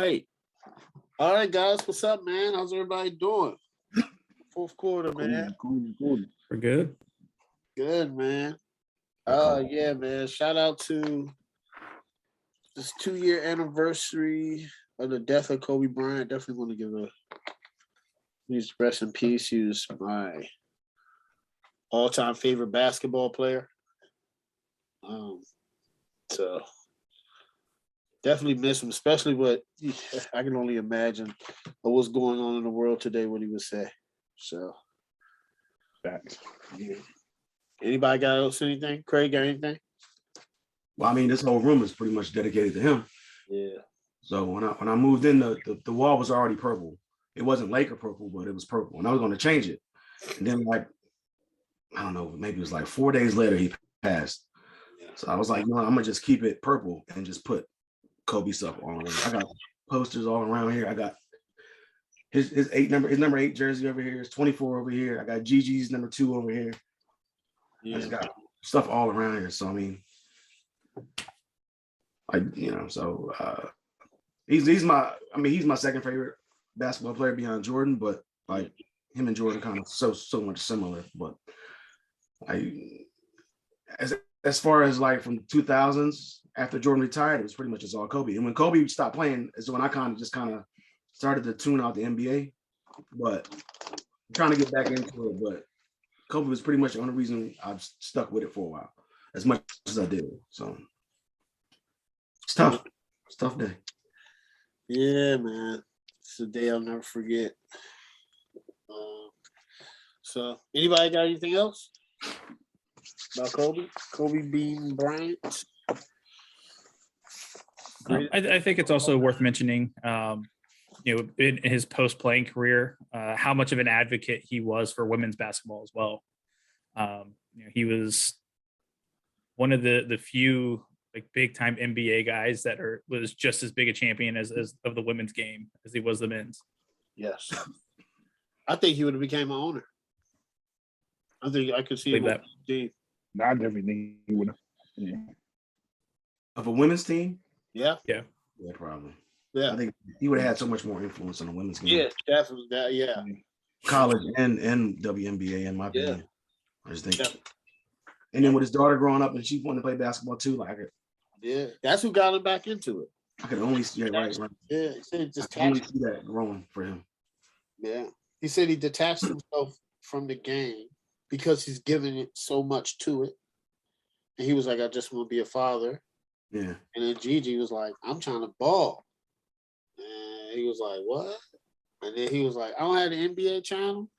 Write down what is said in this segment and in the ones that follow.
right. All right, guys. What's up, man? How's everybody doing? Fourth quarter, man. Cool. We're good. Good, man. Yeah, man. Shout out to this 2-year anniversary of the death of Kobe Bryant. Definitely want to give he's rest in peace. He was my all-time favorite basketball player. So definitely miss him, especially what I can only imagine what's going on in the world today, what he would say. So, Facts. Yeah. Anybody got else anything? Craig got anything? Well, I mean, this whole room is pretty much dedicated to him. Yeah. So when I moved in, the wall was already purple. It wasn't Laker purple, but it was purple, and I was going to change it. And then, like, I don't know, maybe it was like 4 days later he passed. Yeah. So I was like, no, I'm gonna just keep it purple and just put Kobe stuff all around. I got posters all around here. I got his number 8 jersey over here. His 24 over here. I got Gigi's number 2 over here. Yeah. I just got stuff all around here. So I mean, he's my second favorite basketball player behind Jordan, but like him and Jordan kind of so much similar. But as far as like from the 2000s after Jordan retired, it was pretty much just all Kobe. And when Kobe stopped playing is when I kind of started to tune out the NBA, but I'm trying to get back into it. But Kobe was pretty much the only reason I've stuck with it for a while, as much as I did. So it's tough. It's a tough day. Yeah, man. It's a day I'll never forget. So anybody got anything else about Kobe? Kobe being Bryant? I think it's also worth mentioning, in his post-playing career, how much of an advocate he was for women's basketball as well. He was one of the few like big-time NBA guys that was just as big a champion as of the women's game as he was the men's. Yes, I think he would have became an owner. I think I could see him that. I definitely think he would have. Yeah. Of a women's team? Yeah, probably. Yeah, I think he would have had so much more influence on the women's game. Yeah, definitely. That, yeah. College and WNBA, in my opinion. I just think. Yeah. And then with his daughter growing up, and she wanted to play basketball too, that's who got him back into it. I could only see right. Yeah, he said I could only see that growing for him. Yeah, he said he detached himself from the game because he's giving it so much to it, and he was like, "I just want to be a father." Yeah. And then Gigi was like, "I'm trying to ball," and he was like, "What?" And then he was like, "I don't have the NBA channel,"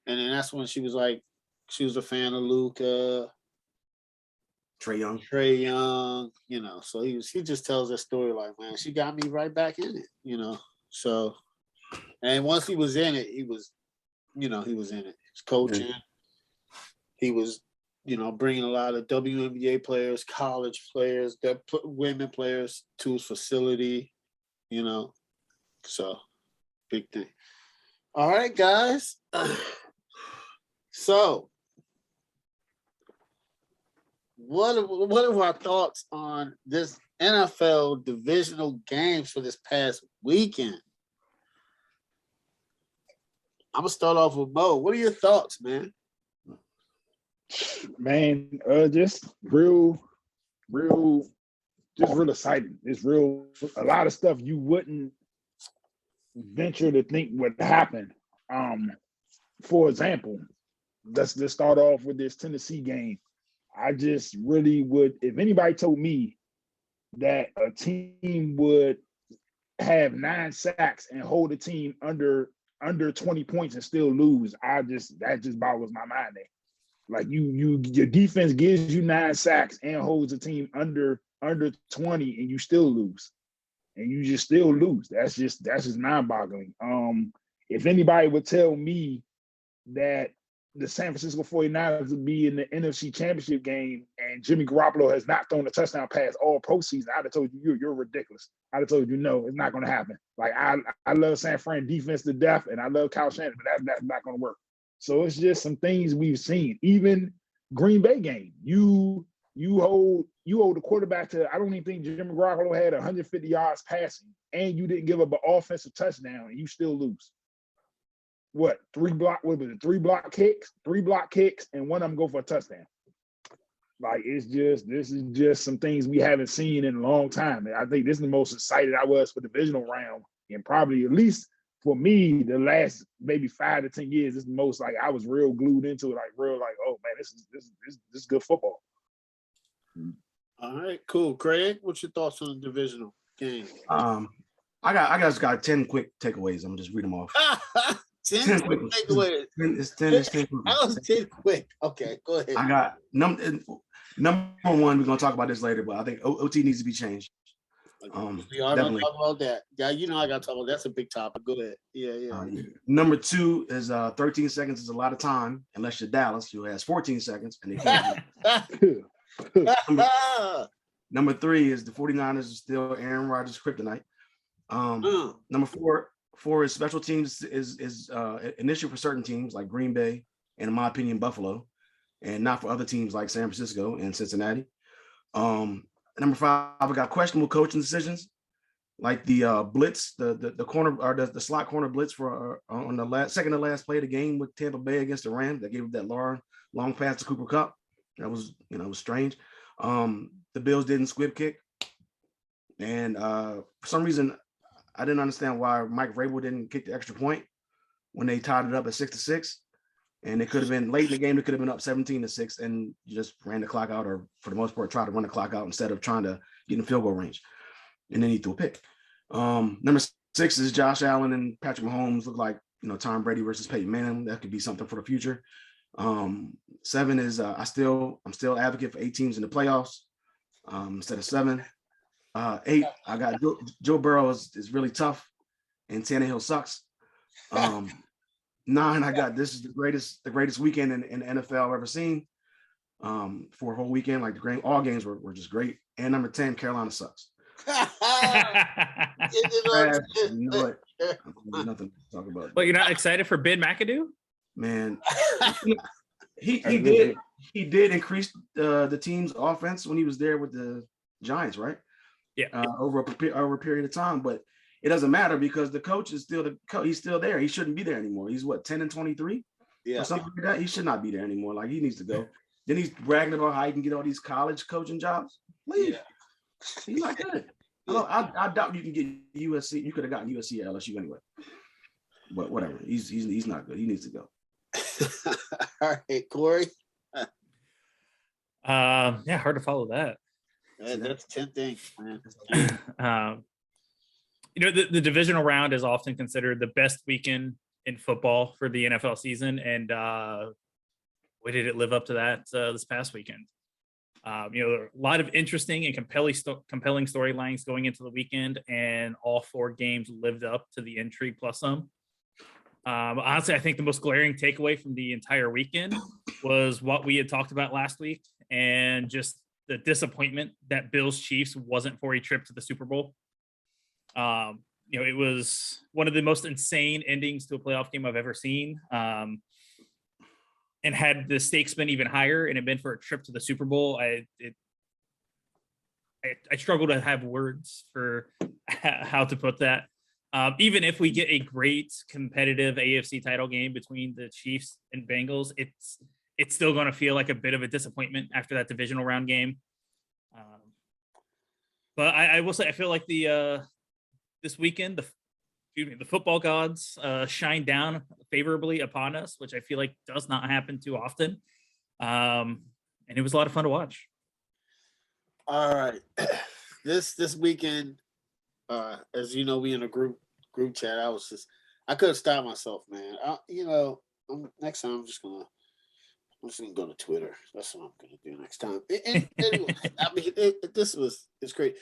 and then that's when she was like, she was a fan of Luka. Trae Young, so he just tells that story like, man, she got me right back in it, so, and once he was in it, he was in it. He was coaching. Yeah. He was, bringing a lot of WNBA players, college players, women players to his facility, so big thing. All right, guys. So, what are our thoughts on this NFL Divisional games for this past weekend? I'm gonna start off with Mo. What are your thoughts, man? Man, just real exciting. It's real. A lot of stuff you wouldn't venture to think would happen. For example, let's start off with this Tennessee game. I just really would, if anybody told me that a team would have 9 sacks and hold a team under 20 points and still lose, that just boggles my mind there. Like your defense gives you 9 sacks and holds a team under 20 and you still lose. And you just still lose. That's just mind-boggling. If anybody would tell me that the San Francisco 49ers would be in the NFC Championship game and Jimmy Garoppolo has not thrown a touchdown pass all postseason, I'd have told you, you're ridiculous. I'd have told you, no, it's not going to happen. Like, I love San Fran defense to death, and I love Kyle Shanahan, but that's not going to work. So it's just some things we've seen. Even Green Bay game, you hold you owe the quarterback to, I don't even think Jimmy Garoppolo had 150 yards passing, and you didn't give up an offensive touchdown, and you still lose. What, 3 block kicks, and one of them go for a touchdown. Like, this is just some things we haven't seen in a long time. I think this is the most excited I was for the divisional round, and probably, at least for me, the last maybe 5 to 10 years, this is the most, like, I was real glued into it, like, real, like, oh man, this is good football. All right, cool. Craig, what's your thoughts on the divisional game? I just got 10 quick takeaways. I'm gonna just read them off. 10 quick takeaways. It's 10. I was 10 quick. Okay, go ahead. I got number one. We're gonna talk about this later, but I think OT needs to be changed. We are gonna talk about that. Yeah, you know I gotta talk about that's a big topic. Go ahead. Yeah. Number 2 is 13 seconds is a lot of time, unless you're Dallas, who has 14 seconds, and they can't. Number 3 is the 49ers are still Arron Rogers' kryptonite. Number 4 is special teams is an issue for certain teams like Green Bay and, in my opinion, Buffalo, and not for other teams like San Francisco and Cincinnati. Number 5, I got questionable coaching decisions, like the blitz, the corner or the slot corner blitz for on the second to last play of the game with Tampa Bay against the Rams that gave up that long pass to Cooper Kupp. That was, it was strange. The Bills didn't squib kick, and for some reason, I didn't understand why Mike Vrabel didn't kick the extra point when they tied it up at 6-6, and it could have been late in the game. It could have been up 17-6, and you just ran the clock out, or for the most part, tried to run the clock out instead of trying to get in field goal range. And then he threw a pick. Number 6 is Josh Allen and Patrick Mahomes look like, Tom Brady versus Peyton Manning. That could be something for the future. 7 is I'm still advocate for 8 teams in the playoffs instead of 7. 8, I got Joe Burrow is really tough, and Tannehill sucks. 9, I got this is the greatest weekend in the NFL I've ever seen. For a whole weekend, like all games were just great. And number 10, Carolina sucks. Nothing to talk about. Well, you're not excited for Ben McAdoo? Man, he did increase the team's offense when he was there with the Giants, right? Yeah. Over a period of time, but it doesn't matter because the coach is still he's still there. He shouldn't be there anymore. He's what, 10-23? Yeah. Or something like that. He should not be there anymore. Like, he needs to go. Then he's bragging about how he can get all these college coaching jobs. Leave. Yeah. He's not good. I doubt you can get USC. You could have gotten USC at LSU anyway. But whatever. He's not good. He needs to go. All right, Corey. Yeah, hard to follow that. That's 10 things, man. The divisional round is often considered the best weekend in football for the NFL season, and we did it live up to that this past weekend. There are a lot of interesting and compelling storylines going into the weekend, and all 4 games lived up to the intrigue plus some. Honestly, I think the most glaring takeaway from the entire weekend was what we had talked about last week, and just the disappointment that Bills Chiefs wasn't for a trip to the Super Bowl. It was one of the most insane endings to a playoff game I've ever seen. And had the stakes been even higher and it been for a trip to the Super Bowl, I struggle to have words for how to put that. Even if we get a great competitive AFC title game between the Chiefs and Bengals, it's still going to feel like a bit of a disappointment after that divisional round game. But I will say, I feel like this weekend, the football gods shine down favorably upon us, which I feel like does not happen too often. And it was a lot of fun to watch. All right. This weekend, as you know, we in a group chat. I couldn't stop myself, man. Next time I'm just gonna go to Twitter. That's what I'm gonna do next time. And anyway, I mean, it's great,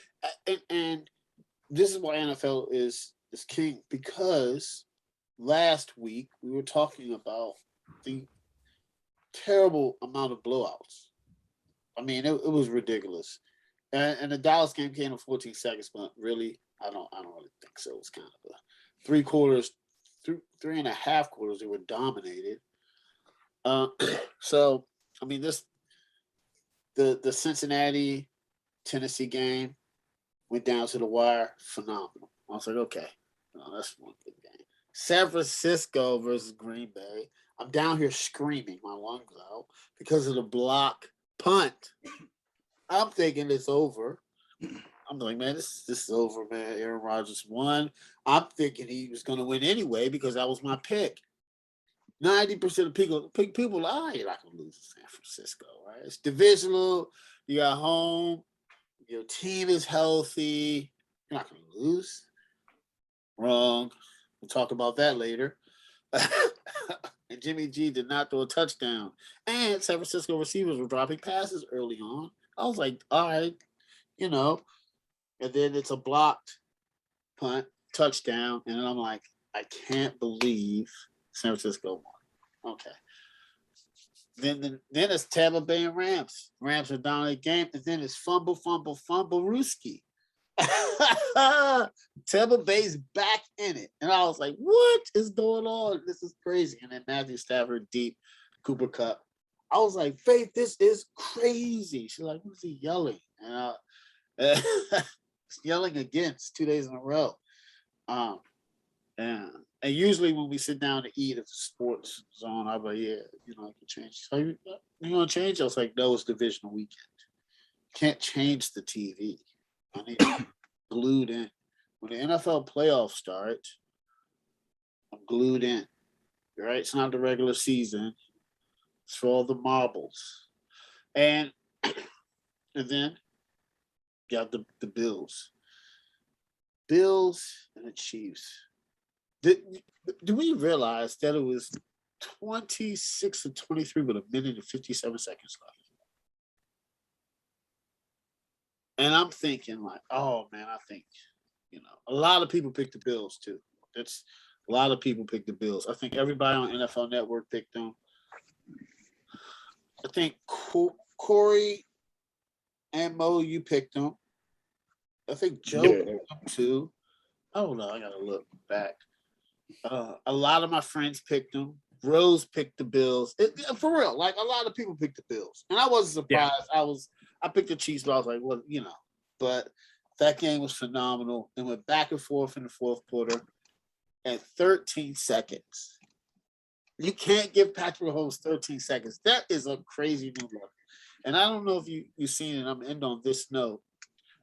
and this is why NFL is king, because last week we were talking about the terrible amount of blowouts. I mean, it was ridiculous, and the Dallas game came in 14 seconds, but really, I don't really think so. It's kind of 3 quarters, 3.5 quarters. They were dominated. So I mean, the Cincinnati Tennessee game, went down to the wire, phenomenal. I was like, okay, that's one good game. San Francisco versus Green Bay. I'm down here screaming my lungs out because of the block punt. I'm thinking it's over. I'm like, man, this is over, man. Arron Rogers won. I'm thinking he was going to win anyway because that was my pick. 90% of people you're not going to lose to San Francisco, right? It's divisional. You got home. Your team is healthy. You're not going to lose. Wrong. We'll talk about that later. And Jimmy G did not throw a touchdown. And San Francisco receivers were dropping passes early on. I was like, all right, you know. And then it's a blocked punt, touchdown. And then I'm like, I can't believe San Francisco won. Okay. Then it's Tampa Bay and Rams. Rams are down the game. And then it's fumble, Rooski. Tampa Bay's back in it. And I was like, what is going on? This is crazy. And then Matthew Stafford deep, Cooper Kupp. I was like, Faith, this is crazy. She's like, what is he yelling? And yelling again. It's 2 days in a row. And usually when we sit down to eat at the sports zone, I'm like, yeah, I can change. So you want to change? I was like, no, it's divisional weekend. Can't change the TV. I need to glued in. When the NFL playoffs start, I'm glued in. Right? It's not the regular season. It's for all the marbles. And then got the Bills. Bills and the Chiefs. Do we realize that it was 26-23 with 1:57 left? And I'm thinking like, oh man, I think, a lot of people picked the Bills too. That's a lot of people picked the Bills. I think everybody on NFL Network picked them. I think Corey and Mo, you picked them. I think Joe picked them too. I don't know. I gotta look back. A lot of my friends picked them. Rose picked the Bills. For real, like a lot of people picked the Bills, and I wasn't surprised. Yeah. I picked the Chiefs, but I was like, well, But that game was phenomenal. It went back and forth in the fourth quarter. At 13 seconds, you can't give Patrick Mahomes 13 seconds. That is a crazy new level. And I don't know if you've seen it. I'm gonna end on this note.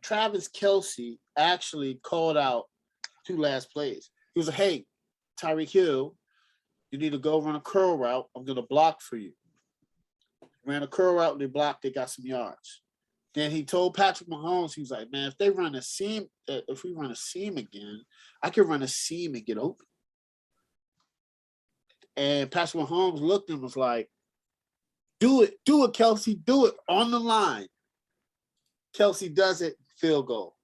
Travis Kelce actually called out 2 last plays. He was like, hey, Tyreek Hill, you need to go run a curl route. I'm going to block for you. Ran a curl route, they blocked, they got some yards. Then he told Patrick Mahomes, he was like, man, if we run a seam again, I can run a seam and get open. And Patrick Mahomes looked and was like, do it, Kelce, do it on the line. Kelce does it, field goal.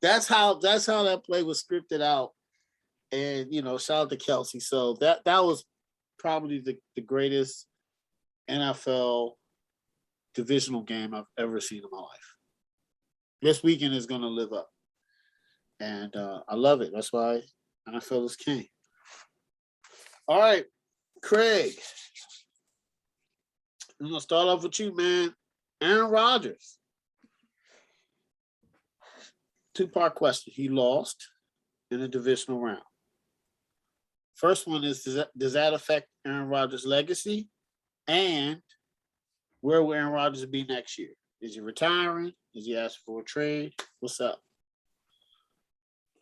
That's how that play was scripted out. And, shout out to Kelce. So that was probably the greatest NFL divisional game I've ever seen in my life. This weekend is going to live up. And I love it. That's why NFL is king. All right, Craig. I'm going to start off with you, man. Arron Rogers. 2-part question. He lost in the divisional round. First one is, does that affect Arron Rodgers' legacy? And where will Arron Rodgers be next year? Is he retiring? Is he asking for a trade? What's up?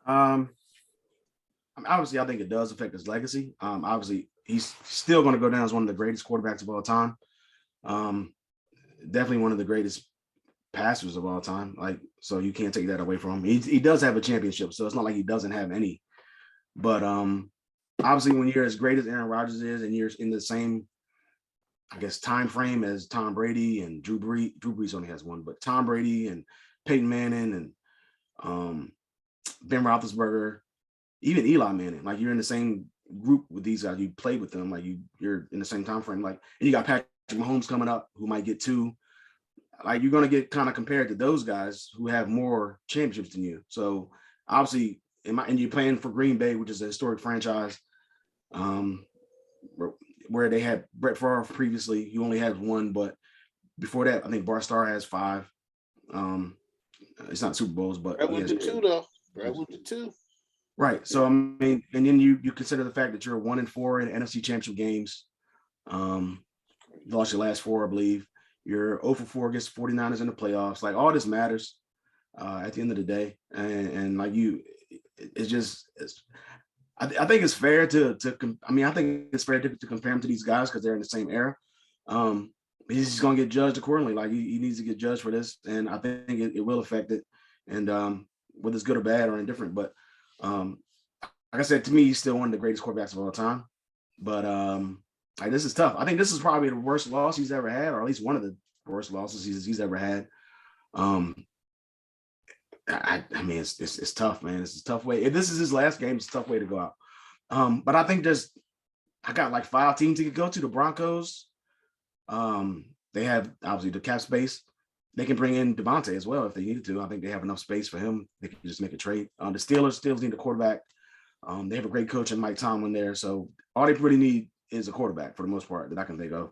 Obviously, I think it does affect his legacy. Obviously, he's still going to go down as one of the greatest quarterbacks of all time. Definitely one of the greatest passers of all time. So you can't take that away from him. He does have a championship, so it's not like he doesn't have any. But obviously, when you're as great as Arron Rodgers is, and you're in the same, I guess, time frame as Tom Brady and Drew Brees only has one, but Tom Brady and Peyton Manning and Ben Roethlisberger, even Eli Manning, like you're in the same group with these guys. You played with them, like you're in the same time frame. Like, and you got Patrick Mahomes coming up, who might get 2. Like, you're going to get kind of compared to those guys who have more championships than you. So obviously, and you're playing for Green Bay, which is a historic franchise, where they had Brett Favre previously. He only had 1, but before that, I think Bart Starr has 5. it's not Super Bowls, but Brett went to 2 though. Brett went to 2. Right. So I mean, and then you consider the fact that you're 1-4 in NFC Championship games. You lost your last 4, I believe. You're 0-4 against 49ers in the playoffs. Like, all this matters at the end of the day. And like I think it's fair to compare him to these guys because they're in the same era. He's just going to get judged accordingly. Like, he needs to get judged for this, and I think it will affect it. And whether it's good or bad or indifferent, but like I said, to me, he's still one of the greatest quarterbacks of all time. But like, this is tough. I think this is probably the worst loss he's ever had, or at least one of the worst losses he's ever had. I mean, it's tough, man. It's a tough way. If this is his last game, it's a tough way to go out. But I think I got like 5 teams he could go to. The Broncos, they have obviously the cap space. They can bring in Devontae as well if they needed to. I think they have enough space for him. They can just make a trade. The Steelers need a quarterback. They have a great coach in Mike Tomlin there. So all they really need is a quarterback for the most part that I can think of.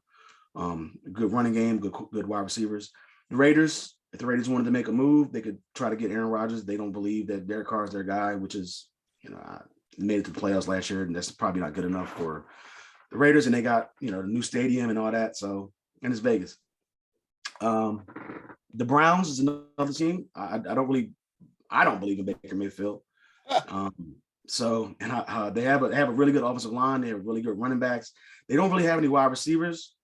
Good running game, good wide receivers. The Raiders, if the Raiders wanted to make a move, they could try to get Arron Rogers. They don't believe that Derek Carr is their guy, which is, made it to the playoffs last year, and that's probably not good enough for the Raiders. And they got, the new stadium and all that. So, and it's Vegas. The Browns is another team. I don't believe in Baker Mayfield. So, and they have a really good offensive line. They have really good running backs. They don't really have any wide receivers,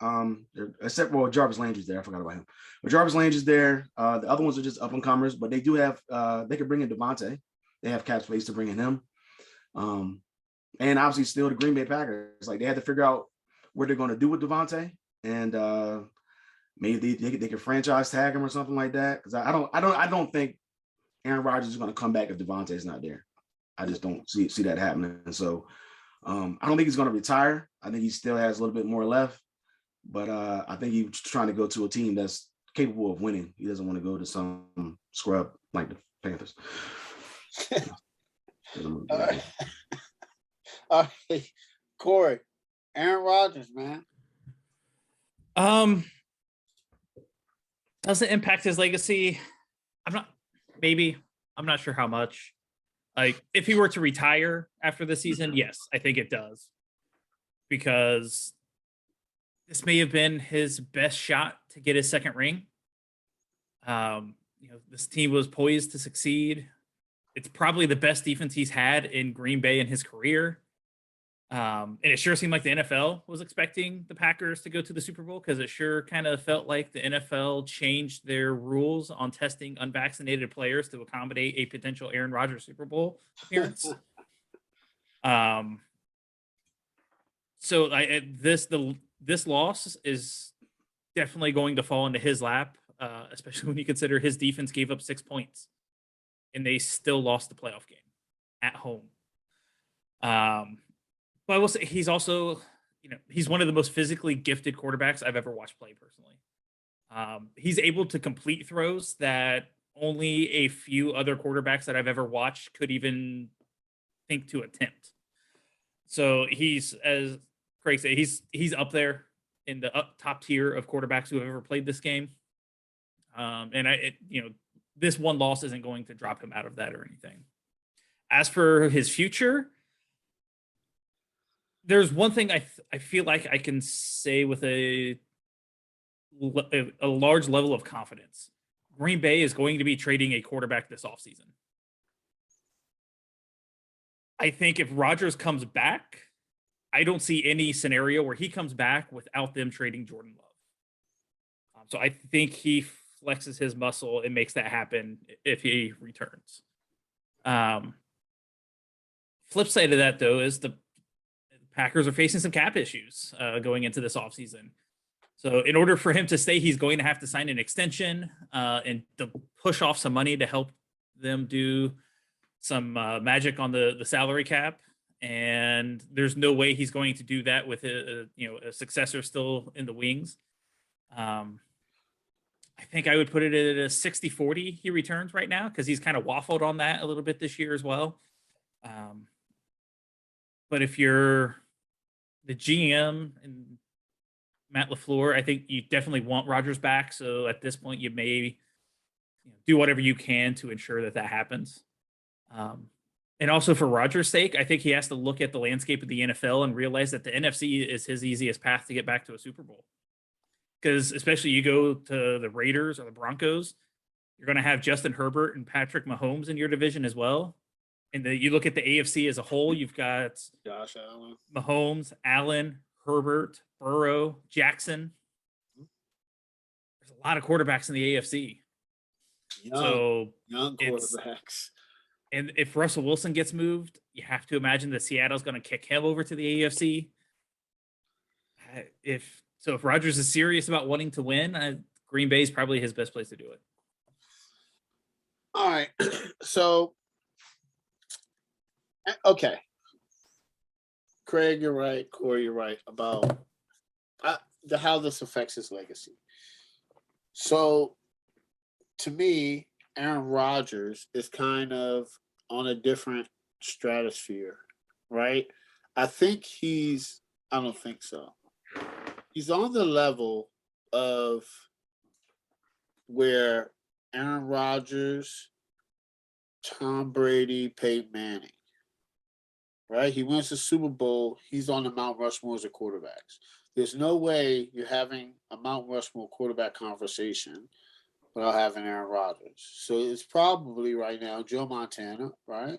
except Jarvis Landry's there. I forgot about him. But Jarvis Landry's there. The other ones are just up and comers, but they do have. They could bring in Devontae. They have cap space to bring in him. And obviously, still the Green Bay Packers. Like, they had to figure out what they're going to do with Devontae, and maybe they could franchise tag him or something like that. Because I don't think Arron Rodgers is going to come back if Devontae is not there. I just don't see that happening. And so I don't think he's going to retire. I think he still has a little bit more left. But I think he's trying to go to a team that's capable of winning. He doesn't want to go to some scrub like the Panthers. All right. Corey, Arron Rodgers, man. Does it impact his legacy? I'm not sure how much. Like, if he were to retire after the season, yes, I think it does. Because this may have been his best shot to get his second ring. This team was poised to succeed. It's probably the best defense he's had in Green Bay in his career. And it sure seemed like the NFL was expecting the Packers to go to the Super Bowl, because it sure kind of felt like the NFL changed their rules on testing unvaccinated players to accommodate a potential Arron Rodgers Super Bowl appearance. So this loss is definitely going to fall into his lap, especially when you consider his defense gave up 6 points and they still lost the playoff game at home. But I will say he's also, he's one of the most physically gifted quarterbacks I've ever watched play personally. He's able to complete throws that only a few other quarterbacks that I've ever watched could even think to attempt. So he's, as Craig said, he's up there in the top tier of quarterbacks who have ever played this game. This one loss isn't going to drop him out of that or anything. As for his future, there's one thing I feel like I can say with a large level of confidence. Green Bay is going to be trading a quarterback this offseason. I think if Rodgers comes back, I don't see any scenario where he comes back without them trading Jordan Love. So I think he flexes his muscle and makes that happen if he returns. Flip side of that, though, is the Packers are facing some cap issues going into this offseason. So in order for him to stay, he's going to have to sign an extension and to push off some money to help them do some magic on the salary cap. And there's no way he's going to do that with a successor still in the wings. I think I would put it at a 60-40 he returns right now, because he's kind of waffled on that a little bit this year as well. But if you're the GM and Matt LaFleur, I think you definitely want Rodgers back. So at this point, you may do whatever you can to ensure that happens. And also for Rodgers' sake, I think he has to look at the landscape of the NFL and realize that the NFC is his easiest path to get back to a Super Bowl. Because especially you go to the Raiders or the Broncos, you're going to have Justin Herbert and Patrick Mahomes in your division as well. And you look at the AFC as a whole, you've got Josh Allen, Mahomes, Allen, Herbert, Burrow, Jackson. There's a lot of quarterbacks in the AFC. young quarterbacks. And if Russell Wilson gets moved, you have to imagine that Seattle's going to kick him over to the AFC. If Rodgers is serious about wanting to win, Green Bay is probably his best place to do it. All right. So, okay. Craig, you're right. Corey, you're right about how this affects his legacy. So, to me, Arron Rogers is kind of on a different stratosphere, right? I don't think so. He's on the level of where Arron Rodgers, Tom Brady, Peyton Manning, right? He wins the Super Bowl. He's on the Mount Rushmore of quarterbacks. There's no way you're having a Mount Rushmore quarterback conversation without having Arron Rodgers. So it's probably right now Joe Montana, right?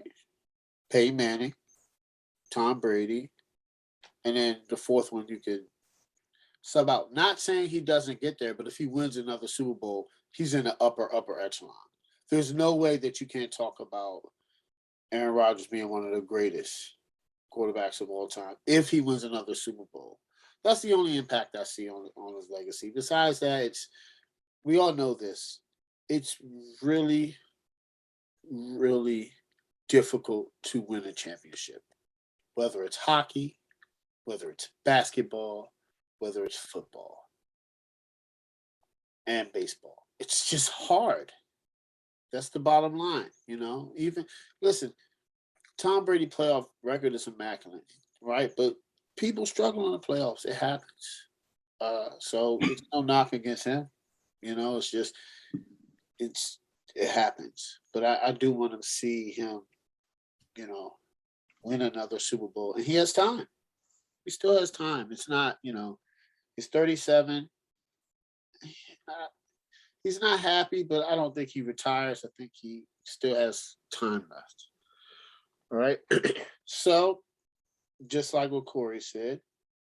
Peyton Manning, Tom Brady, and then the fourth one you could sub out. Not saying he doesn't get there, but if he wins another Super Bowl, he's in the upper echelon. There's no way that you can't talk about Arron Rodgers being one of the greatest quarterbacks of all time if he wins another Super Bowl. That's the only impact I see on his legacy. Besides that, we all know this. It's really, really difficult to win a championship, whether it's hockey, whether it's basketball, whether it's football and baseball. It's just hard. That's the bottom line, listen, Tom Brady playoff record is immaculate, right? But people struggle in the playoffs. It happens. So it's no knock against him. It's just, it happens. But I do want to see him, win another Super Bowl. And he has time. He still has time. It's not, he's 37. He's not happy, but I don't think he retires. I think he still has time left. All right. So, just like what Corey said,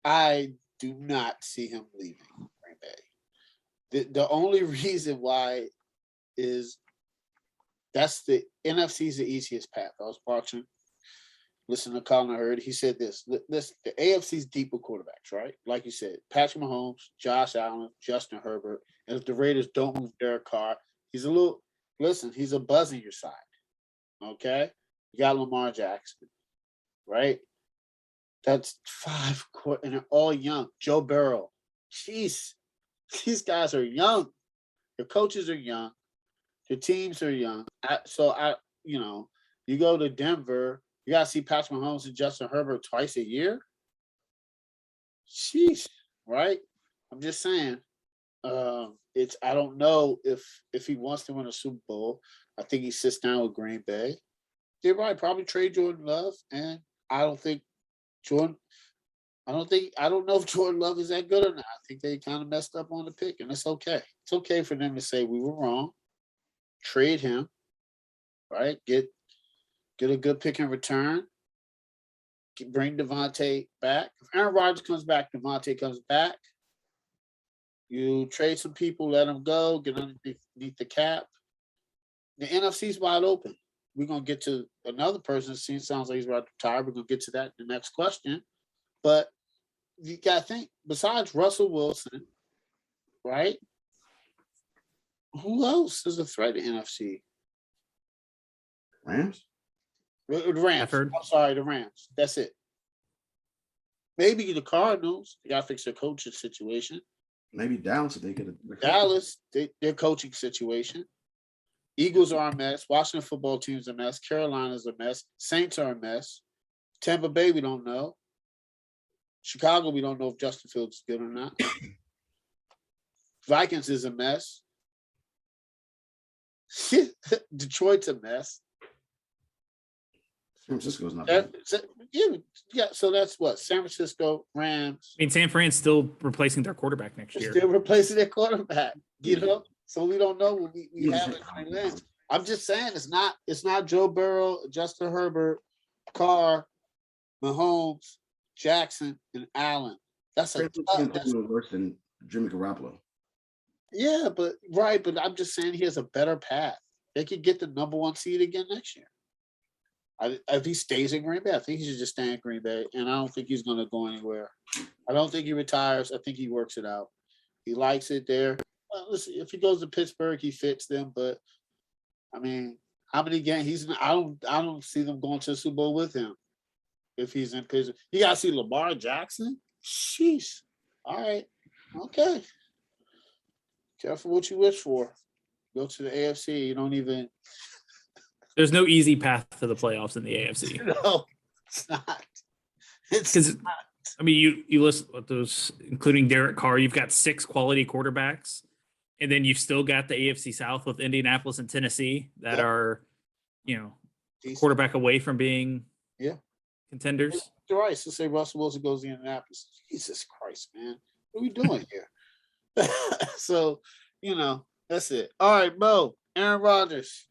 I do not see him leaving Green Bay. The only reason why is that's the NFC's the easiest path. I was watching, listening to Colin Hurd. He said this, the AFC's deep with quarterbacks, right? Like you said, Patrick Mahomes, Josh Allen, Justin Herbert. And if the Raiders don't move Derek Carr, he's a buzz in your side. Okay? You got Lamar Jackson, right? That's 5 and they're all young. Joe Burrow. Jeez. These guys are young. Your coaches are young. Your teams are young. You go to Denver, you got to see Patrick Mahomes and Justin Herbert twice a year. Sheesh, right? I'm just saying. I don't know if he wants to win a Super Bowl. I think he sits down with Green Bay. They probably trade Jordan Love, and I don't know if Jordan Love is that good or not. I think they kind of messed up on the pick, and it's okay. It's okay for them to say we were wrong. Trade him, right? Get a good pick in return. Bring Devontae back. If Arron Rodgers comes back, Devontae comes back. You trade some people, let them go, get underneath the cap. The NFC's wide open. We're going to get to another person. Sounds like he's about to retire. We're going to get to that in the next question. But you got to think, besides Russell Wilson, right? Who else is a threat to NFC? Rams? The Rams. I'm sorry, the Rams. That's it. Maybe the Cardinals. They got to fix their coaching situation. Maybe Dallas if they get Dallas, their coaching situation. Eagles are a mess. Washington football team's a mess. Carolina's a mess. Saints are a mess. Tampa Bay, we don't know. Chicago, we don't know if Justin Fields is good or not. Vikings is a mess. Detroit's a mess. San Francisco's not bad. Yeah. So that's what San Francisco Rams. I mean, San Fran's still replacing their quarterback next year. Still replacing their quarterback. So we don't know what we have in Lynch. I'm just saying it's not Joe Burrow, Justin Herbert, Carr, Mahomes, Jackson, and Allen. That's worse than Jimmy Garoppolo. Yeah, but I'm just saying he has a better path. They could get the number 1 seed again next year. If he stays in Green Bay, I think he should just stay in Green Bay, and I don't think he's going to go anywhere. I don't think he retires. I think he works it out. He likes it there. Listen, if he goes to Pittsburgh, he fits them. But I mean, how many games I don't see them going to the Super Bowl with him if he's in Pittsburgh. You got to see Lamar Jackson. Sheesh. All right. Okay. Careful what you wish for. Go to the AFC. You don't even. There's no easy path to the playoffs in the AFC. No, it's not. Because I mean, you list those, including Derek Carr. You've got 6 quality quarterbacks, and then you've still got the AFC South with Indianapolis and Tennessee that are, quarterback away from being contenders. You're right. So say Russell Wilson goes to Indianapolis. Jesus Christ, man, what are we doing here? So, that's it. All right, Mo. Arron Rogers.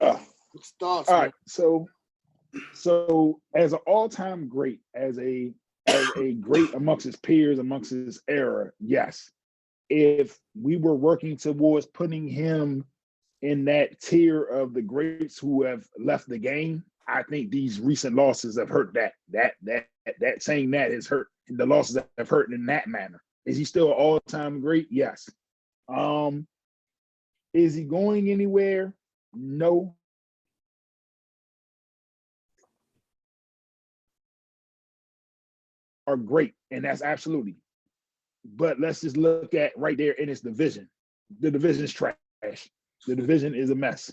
What's thoughts? All right, so as an all-time great, as a great amongst his peers, amongst his era, yes. If we were working towards putting him in that tier of the greats who have left the game, I think these recent losses have hurt that. That saying that has hurt. The losses have hurt in that manner. Is he still an all-time great? Yes. Is he going anywhere? No. Are great, and that's absolutely. But let's just look at right there in its division. The division is trash. The division is a mess.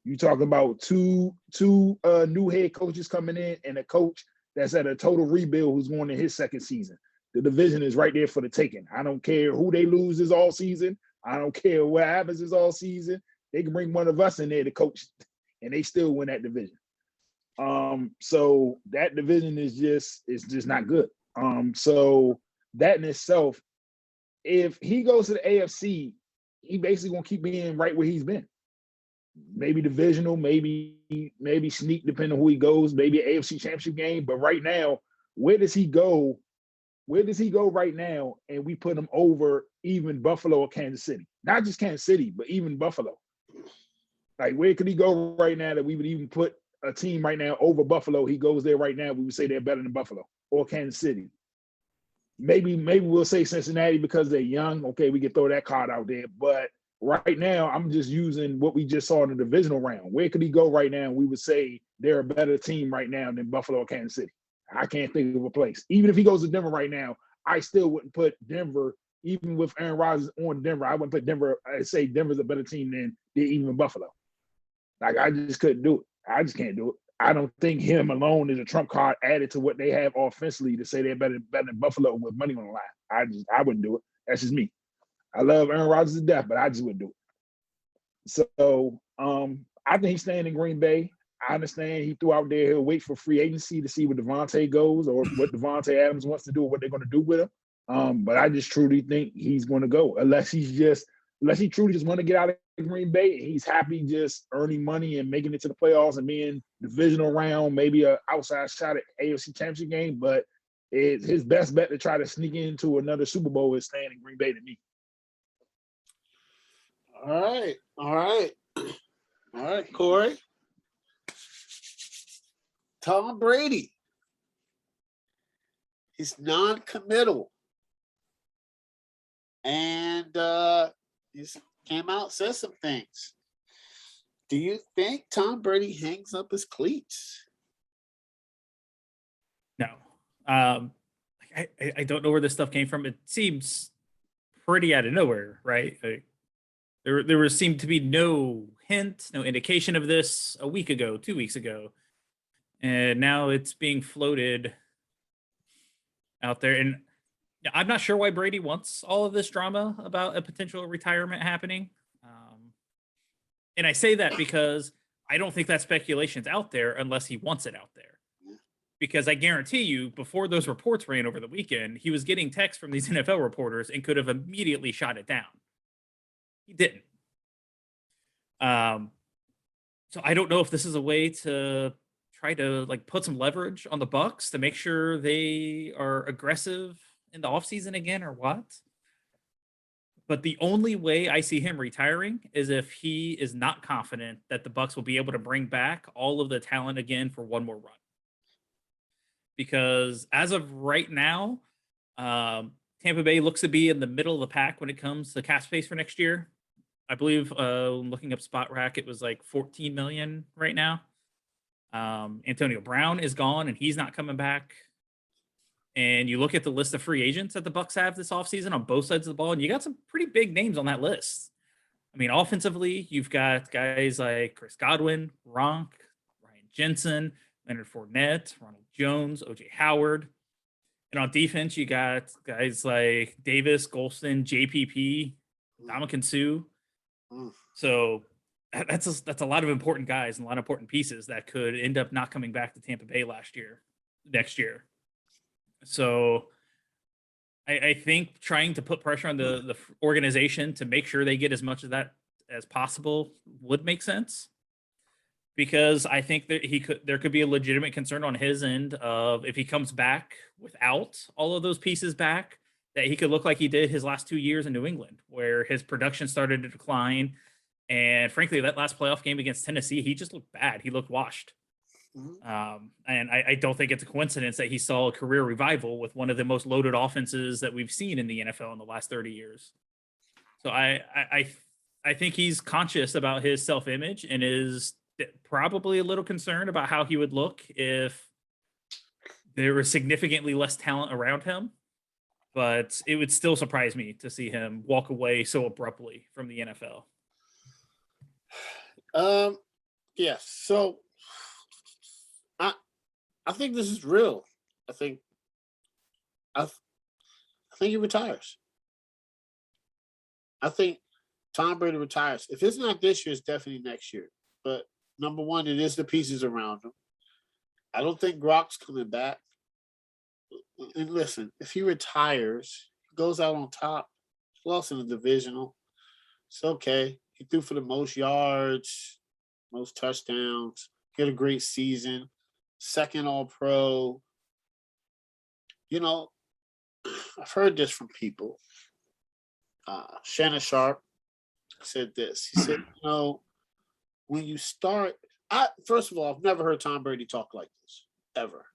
You talk about two new head coaches coming in and a coach that's at a total rebuild who's going in his second season. The division is right there for the taking. I don't care who they lose this all season. I don't care what happens this all season. They can bring one of us in there to coach, and they still win that division. So that division is just not good. So that in itself, if he goes to the AFC, he basically gonna keep being right where he's been. Maybe divisional, maybe sneak, depending on who he goes, maybe an AFC championship game. But right now, where does he go? Where does he go right now? And we put him over even Buffalo or Kansas City. Not just Kansas City, but even Buffalo. Like, where could he go right now that we would even put a team right now over Buffalo? He goes there right now, we would say they're better than Buffalo or Kansas City. Maybe we'll say Cincinnati because they're young. Okay, we can throw that card out there. But right now, I'm just using what we just saw in the divisional round. Where could he go right now? We would say they're a better team right now than Buffalo or Kansas City. I can't think of a place. Even if he goes to Denver right now, I still wouldn't put Denver, even with Arron Rodgers on Denver, I wouldn't put Denver. I'd say Denver's a better team than even Buffalo. Like, I just couldn't do it. I just can't do it. I don't think him alone is a trump card added to what they have offensively to say they're better than Buffalo with money on the line. I wouldn't do it. That's just me. I love Arron Rodgers to death, but I just wouldn't do it. So I think he's staying in Green Bay. I understand he threw out there he'll wait for free agency to see where Devontae goes or what Devontae Adams wants to do or what they're going to do with him. But I just truly think he's going to go unless he truly just want to get out of Green Bay and he's happy just earning money and making it to the playoffs and being divisional round, maybe an outside shot at AFC Championship game. But his best bet to try to sneak into another Super Bowl is staying in Green Bay to me. All right, Corey. Tom Brady. He's non-committal. And he came out, said some things. Do you think Tom Brady hangs up his cleats? No. I don't know where this stuff came from. It seems pretty out of nowhere, right? There seemed to be no hint, no indication of this a week ago, 2 weeks ago. And now it's being floated out there. And I'm not sure why Brady wants all of this drama about a potential retirement happening. And I say that because I don't think that speculation's out there unless he wants it out there. Because I guarantee you, before those reports ran over the weekend, he was getting texts from these NFL reporters and could have immediately shot it down. He didn't. So I don't know if this is a way to try to like put some leverage on the Bucs to make sure they are aggressive in the offseason again or what. But the only way I see him retiring is if he is not confident that the Bucs will be able to bring back all of the talent again for one more run. Because as of right now, Tampa Bay looks to be in the middle of the pack when it comes to cap space for next year. I believe looking up Spot Rack, it was like 14 million right now. Antonio Brown is gone and he's not coming back. And you look at the list of free agents that the Bucs have this offseason on both sides of the ball, and you got some pretty big names on that list. I mean, offensively, you've got guys like Chris Godwin, Gronk, Ryan Jensen, Leonard Fournette, Ronald Jones, OJ Howard. And on defense, you got guys like Davis, Golston, JPP, Ndamukong Suh. So that's a lot of important guys and a lot of important pieces that could end up not coming back to Tampa Bay next year. So I think trying to put pressure on the organization to make sure they get as much of that as possible would make sense. Because I think that there could be a legitimate concern on his end of if he comes back without all of those pieces back, that he could look like he did his last 2 years in New England, where his production started to decline. And frankly, that last playoff game against Tennessee, he just looked bad. He looked washed. And I don't think it's a coincidence that he saw a career revival with one of the most loaded offenses that we've seen in the NFL in the last 30 years. So I think he's conscious about his self-image and is probably a little concerned about how he would look if there was significantly less talent around him. But it would still surprise me to see him walk away so abruptly from the NFL. Yes. So I think this is real. I think he retires. I think Tom Brady retires. If it's not this year, it's definitely next year. But number one, it is the pieces around him. I don't think Gronk's coming back. And listen, if he retires, he goes out on top. He lost in the divisional. It's okay. He threw for the most yards, most touchdowns. He had a great season. Second All-Pro. You know, I've heard this from people. Shannon Sharp said this. He said, you know, when you start, first of all, I've never heard Tom Brady talk like this, ever.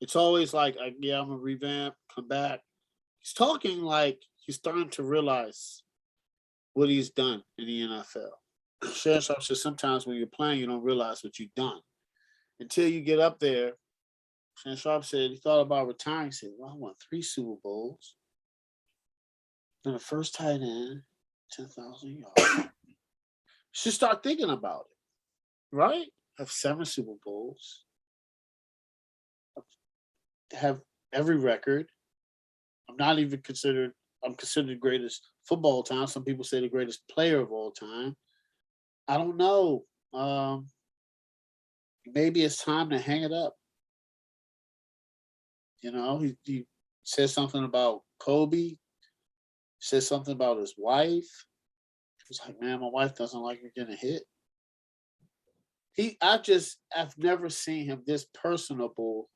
It's always like, yeah, I'm going to revamp, come back. He's talking like he's starting to realize what he's done in the NFL. Shannon Sharp says sometimes when you're playing, you don't realize what you've done. Until you get up there, Shannon Sharp said he thought about retiring. He said, well, I won 3 Super Bowls. Then the first tight end, 10,000 yards. Should start thinking about it, right? Have 7 Super Bowls. Have every record. I'm considered the greatest football of all time. Some people say the greatest player of all time. I don't know. Maybe it's time to hang it up. You know, he said something about Kobe. Said something about his wife. He's like, man, my wife doesn't like me getting hit. I've never seen him this personable.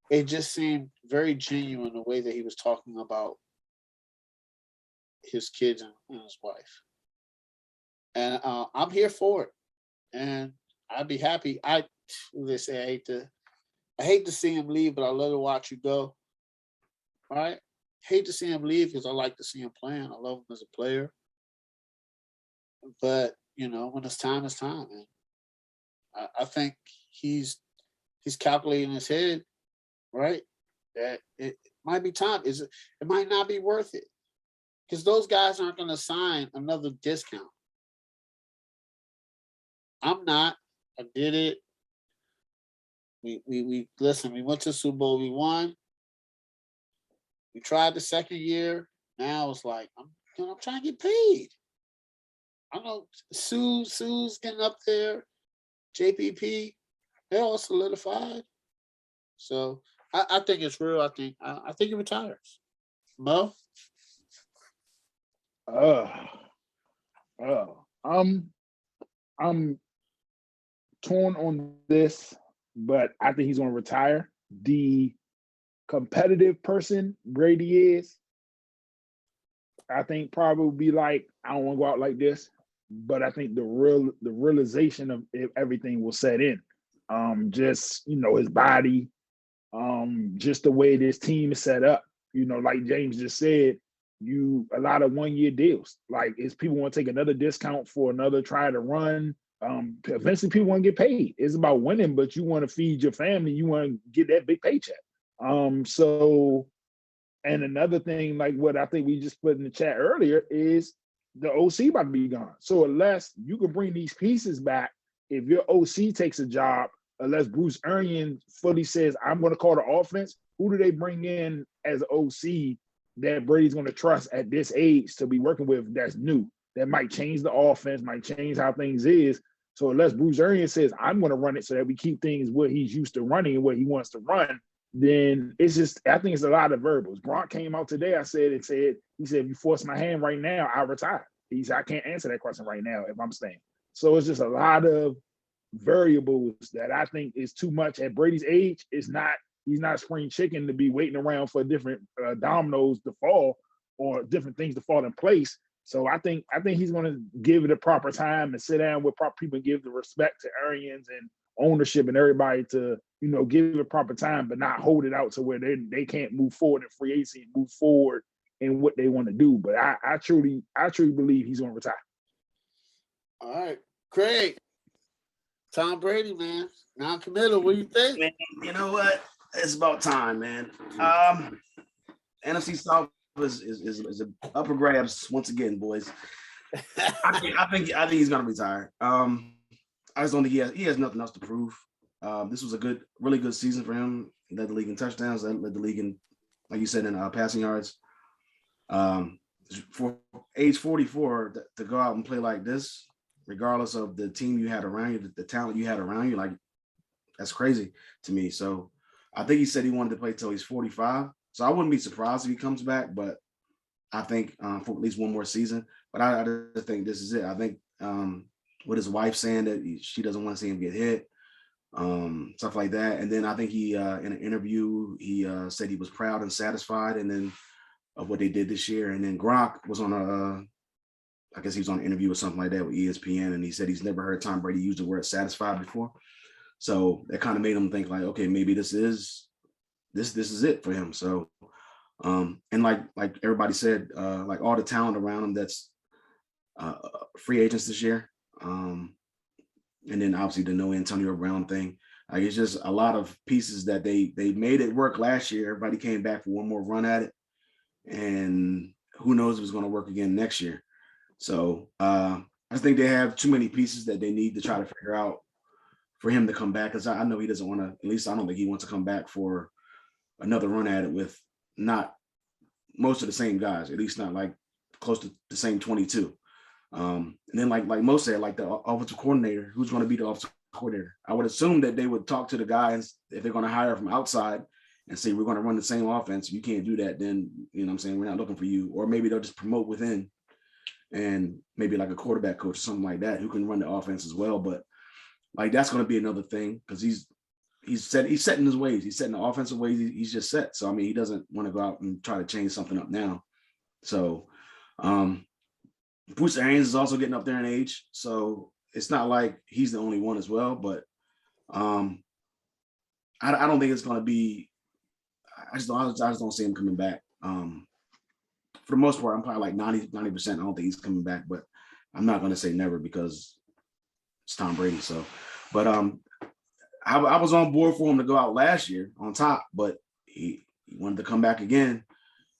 It just seemed very genuine the way that he was talking about his kids and his wife. And I'm here for it. And I'd be happy. They say I hate to see him leave, but I love to watch you go. All right? Hate to see him leave because I like to see him playing. I love him as a player. But, you know, when it's time, it's time. And I think he's calculating in his head, right? That it might be time. It might not be worth it. Because those guys aren't going to sign another discount. I'm not. I did it. We listen, we went to Super Bowl, we won. We tried the second year. Now it's like, I'm trying to get paid. I know Sue's getting up there. JPP, they're all solidified. So I think it's real. I think he retires. Mo? I'm torn on this, but I think he's going to retire. The competitive person Brady is, I think probably would be like, I don't want to go out like this, but I think the realization of everything will set in. Just, his body, just the way this team is set up, like James just said, a lot of 1-year deals. Like, is people want to take another discount for another try to run. Eventually people want to get paid. It's about winning, but you want to feed your family. You want to get that big paycheck. And another thing, like what I think we just put in the chat earlier, is the OC about to be gone. So unless you can bring these pieces back, if your OC takes a job, unless Bruce Arians fully says, I'm going to call the offense, who do they bring in as OC that Brady's going to trust at this age to be working with that's new? That might change the offense, might change how things is. So unless Bruce Arians says, I'm going to run it so that we keep things what he's used to running and what he wants to run, then it's just, I think it's a lot of variables. Gronk came out today, he said, if you force my hand right now, I'll retire. He said, I can't answer that question right now if I'm staying. So it's just a lot of variables that I think is too much at Brady's age. He's not spring chicken to be waiting around for different dominoes to fall or different things to fall in place. So I think he's going to give it a proper time and sit down with proper people and give the respect to Arians and ownership and everybody to, give it proper time, but not hold it out to where they can't move forward in free agency and move forward in what they want to do. But I truly believe he's going to retire. All right. Craig. Tom Brady, man. Non-committal. What do you think? Man, you know what? It's about time, man. NFC South is an upper grabs once again, boys. I think he's gonna retire. I just don't think he has nothing else to prove. This was a really good season for him. He led the league in touchdowns, led the league in, like you said, in passing yards. For age 44 to go out and play like this, regardless of the team you had around you, the talent you had around you, like, that's crazy to me. So I think he said he wanted to play till he's 45. So I wouldn't be surprised if he comes back, but I think for at least one more season. But I just think this is it. I think with his wife saying that she doesn't want to see him get hit, stuff like that. And then I think he, in an interview, he said he was proud and satisfied, and then of what they did this year. And then Gronk was on I guess he was on an interview or something like that with ESPN, and he said he's never heard Tom Brady use the word satisfied before. So that kind of made him think like, okay, maybe this is it for him. So, and like everybody said, like all the talent around him that's free agents this year. And then obviously the no Antonio Brown thing. Like, it's just a lot of pieces that they made it work last year. Everybody came back for one more run at it, and who knows if it's going to work again next year. So I think they have too many pieces that they need to try to figure out for him to come back. Because I know he doesn't want to, at least I don't think he wants to come back for another run at it with not most of the same guys, at least not like close to the same 22. And then like most said, like the offensive coordinator, who's going to be the offensive coordinator? I would assume that they would talk to the guys if they're going to hire from outside and say, we're going to run the same offense. If you can't do that, then, you know what I'm saying, we're not looking for you. Or maybe they'll just promote within, and maybe like a quarterback coach or something like that who can run the offense as well. But like, that's going to be another thing, because he's setting his ways. He's setting the offensive ways. He's just set. So, I mean, he doesn't want to go out and try to change something up now. So, Bruce Arians is also getting up there in age. So it's not like he's the only one as well. But I don't think it's going to be, I just don't see him coming back. For the most part, I'm probably like 90%. I don't think he's coming back, but I'm not going to say never because it's Tom Brady. So, but I was on board for him to go out last year on top, but he wanted to come back again.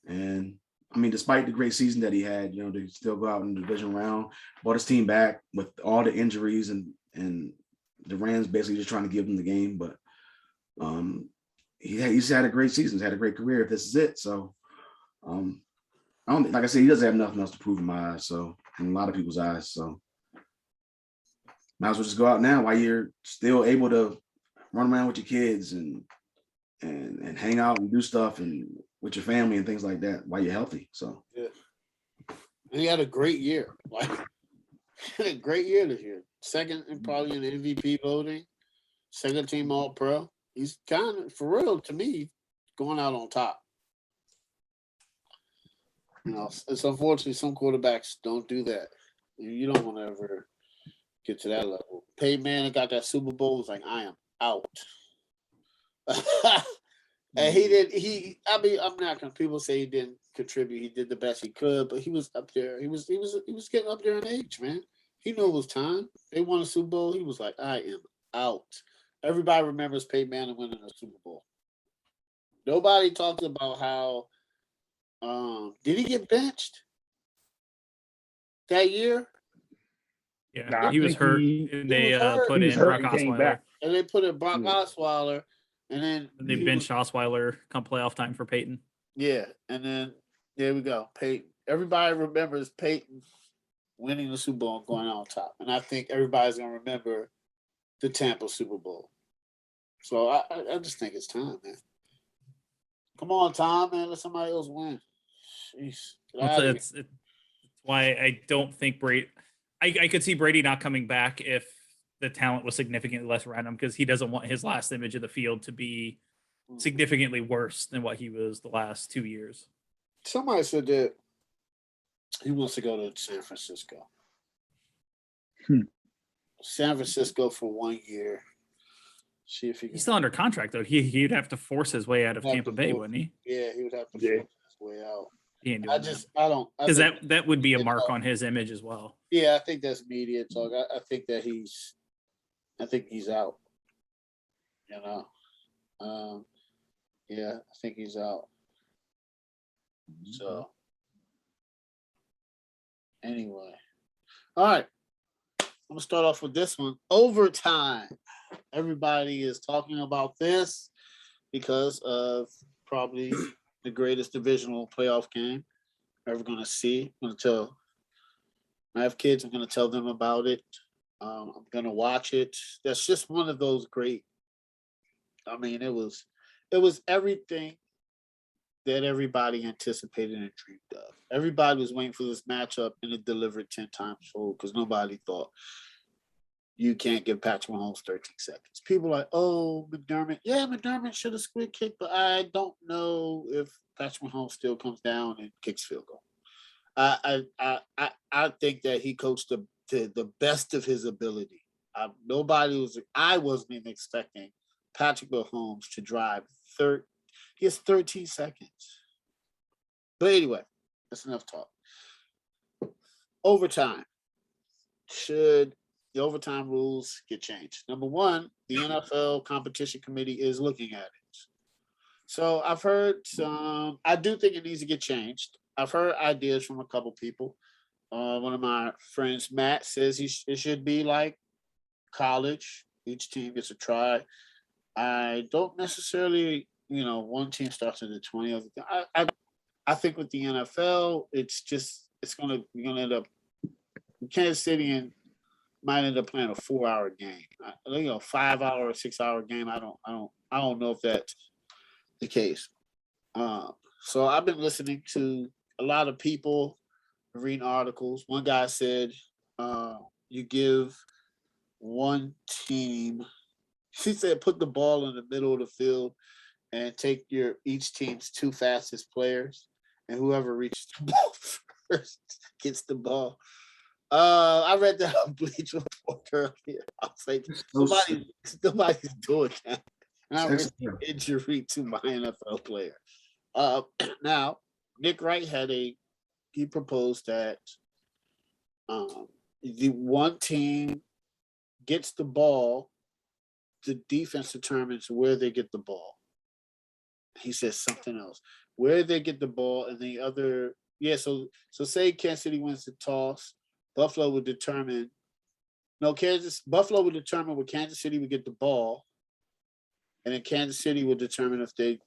And I mean, despite the great season that he had, you know, to still go out in the division round, brought his team back with all the injuries, and the Rams basically just trying to give him the game. But he's had a great season. He's had a great career if this is it. So I don't, like I said, he doesn't have nothing else to prove in my eyes. So, in a lot of people's eyes. So Might as well just go out now while you're still able to run around with your kids and hang out and do stuff and with your family and things like that while you're healthy. So yeah. And he had a great year. Like, he had a great year this year. Second and probably in the MVP voting. Second team All Pro. He's kind of, for real, to me, going out on top. You know, it's unfortunately some quarterbacks don't do that. You don't want to ever get to that level. Peyton Manning got that Super Bowl. Was like, I am out. And he did. I'm not gonna. People say he didn't contribute. He did the best he could, but he was up there. He was getting up there in age, man. He knew it was time. They won a Super Bowl. He was like, I am out. Everybody remembers Peyton Manning winning a Super Bowl. Nobody talks about how. Did he get benched that year? Yeah, Nah, he was hurt. And they put in Brock Osweiler. And they put in Brock Osweiler. And then they benched Osweiler come playoff time for Peyton. Yeah, and then there we go. Peyton. Everybody remembers Peyton winning the Super Bowl and going out on top. And I think everybody's gonna remember the Tampa Super Bowl. So I just think it's time, man. Come on, Tom, man. Let somebody else win. Jeez. That's why I don't think Brady. I could see Brady not coming back if the talent was significantly less around him, because he doesn't want his last image of the field to be significantly worse than what he was the last 2 years. Somebody said that he wants to go to San Francisco. San Francisco for 1 year. See if he can. He's still under contract though. He'd have to force his way out of Tampa Bay, wouldn't he? Yeah, he would have to force his way out. Because that would be a mark on his image as well. Yeah, I think that's media talk. I think that he's out. You know, yeah, I think he's out. So, anyway, all right. I'm gonna start off with this one. Overtime. Everybody is talking about this because of probably the greatest divisional playoff game ever going to see. I'm going to tell. I have kids. I'm going to tell them about it. I'm going to watch it. That's just one of those great. I mean, it was everything that everybody anticipated and dreamed of. Everybody was waiting for this matchup, and it delivered 10 times fold because nobody thought you can't give Patrick Mahomes 13 seconds. People are like, oh, McDermott. Yeah, McDermott should have squid kicked, but I don't know if Patrick Mahomes still comes down and kicks field goal. I think that he coached the best of his ability. I wasn't even expecting Patrick Mahomes to drive he has 13 seconds. But anyway, that's enough talk. Overtime. Should the overtime rules get changed? Number one, the NFL Competition Committee is looking at it. So I've heard I do think it needs to get changed. I've heard ideas from a couple people. One of my friends, Matt, says it should be like college. Each team gets a try. I don't necessarily, one team starts at the 20th. I think with the NFL, you're gonna end up Kansas City might end up playing a 4-hour game. 5-hour or 6-hour game. I don't know if that's the case. So I've been listening to a lot of people, reading articles. One guy said you give one team. He said put the ball in the middle of the field and take each team's 2 fastest players, and whoever reaches the ball first gets the ball. I read that on Bleach Report earlier. I was like, nobody's doing that. And I risked injury to my NFL player. Now, Nick Wright he proposed that the one team gets the ball, the defense determines where they get the ball. He says something else. Where they get the ball and the other, so say Kansas City wins the toss, Buffalo would determine where Kansas City would get the ball, and then Kansas City would determine if they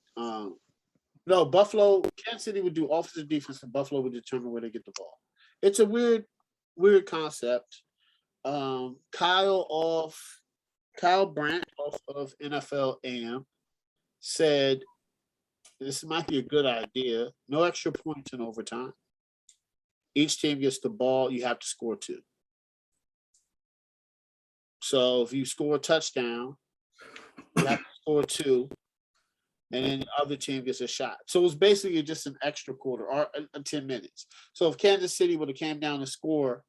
Kansas City would do offensive defense and Buffalo would determine where they get the ball. It's a weird concept. Kyle Brandt off of NFL AM said this might be a good idea. No extra points in overtime. Each team gets the ball. You have to score 2. So if you score a touchdown, you have to score 2, and then the other team gets a shot. So it's basically just an extra quarter or 10 minutes. So if Kansas City would have came down and score,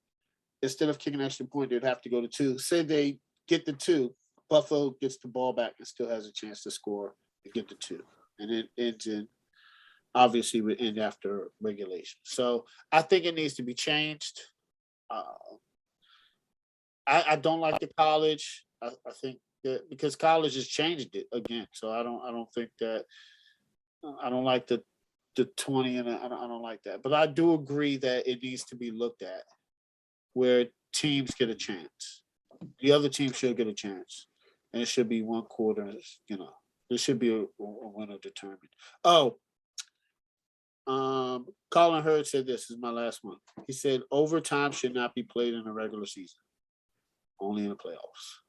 instead of kicking an extra point, they'd have to go to 2. Say they get the 2, Buffalo gets the ball back and still has a chance to score and get the 2. And it ends in, obviously, would end after regulation. So I think it needs to be changed. I don't like the college. I think that because college has changed it again. So I don't think that I don't like the 20 and I don't like that. But I do agree that it needs to be looked at where teams get a chance. The other team should get a chance. And it should be one quarter, there should be a winner determined. Colin Hurd said this is my last one. He said overtime should not be played in the regular season, only in the playoffs.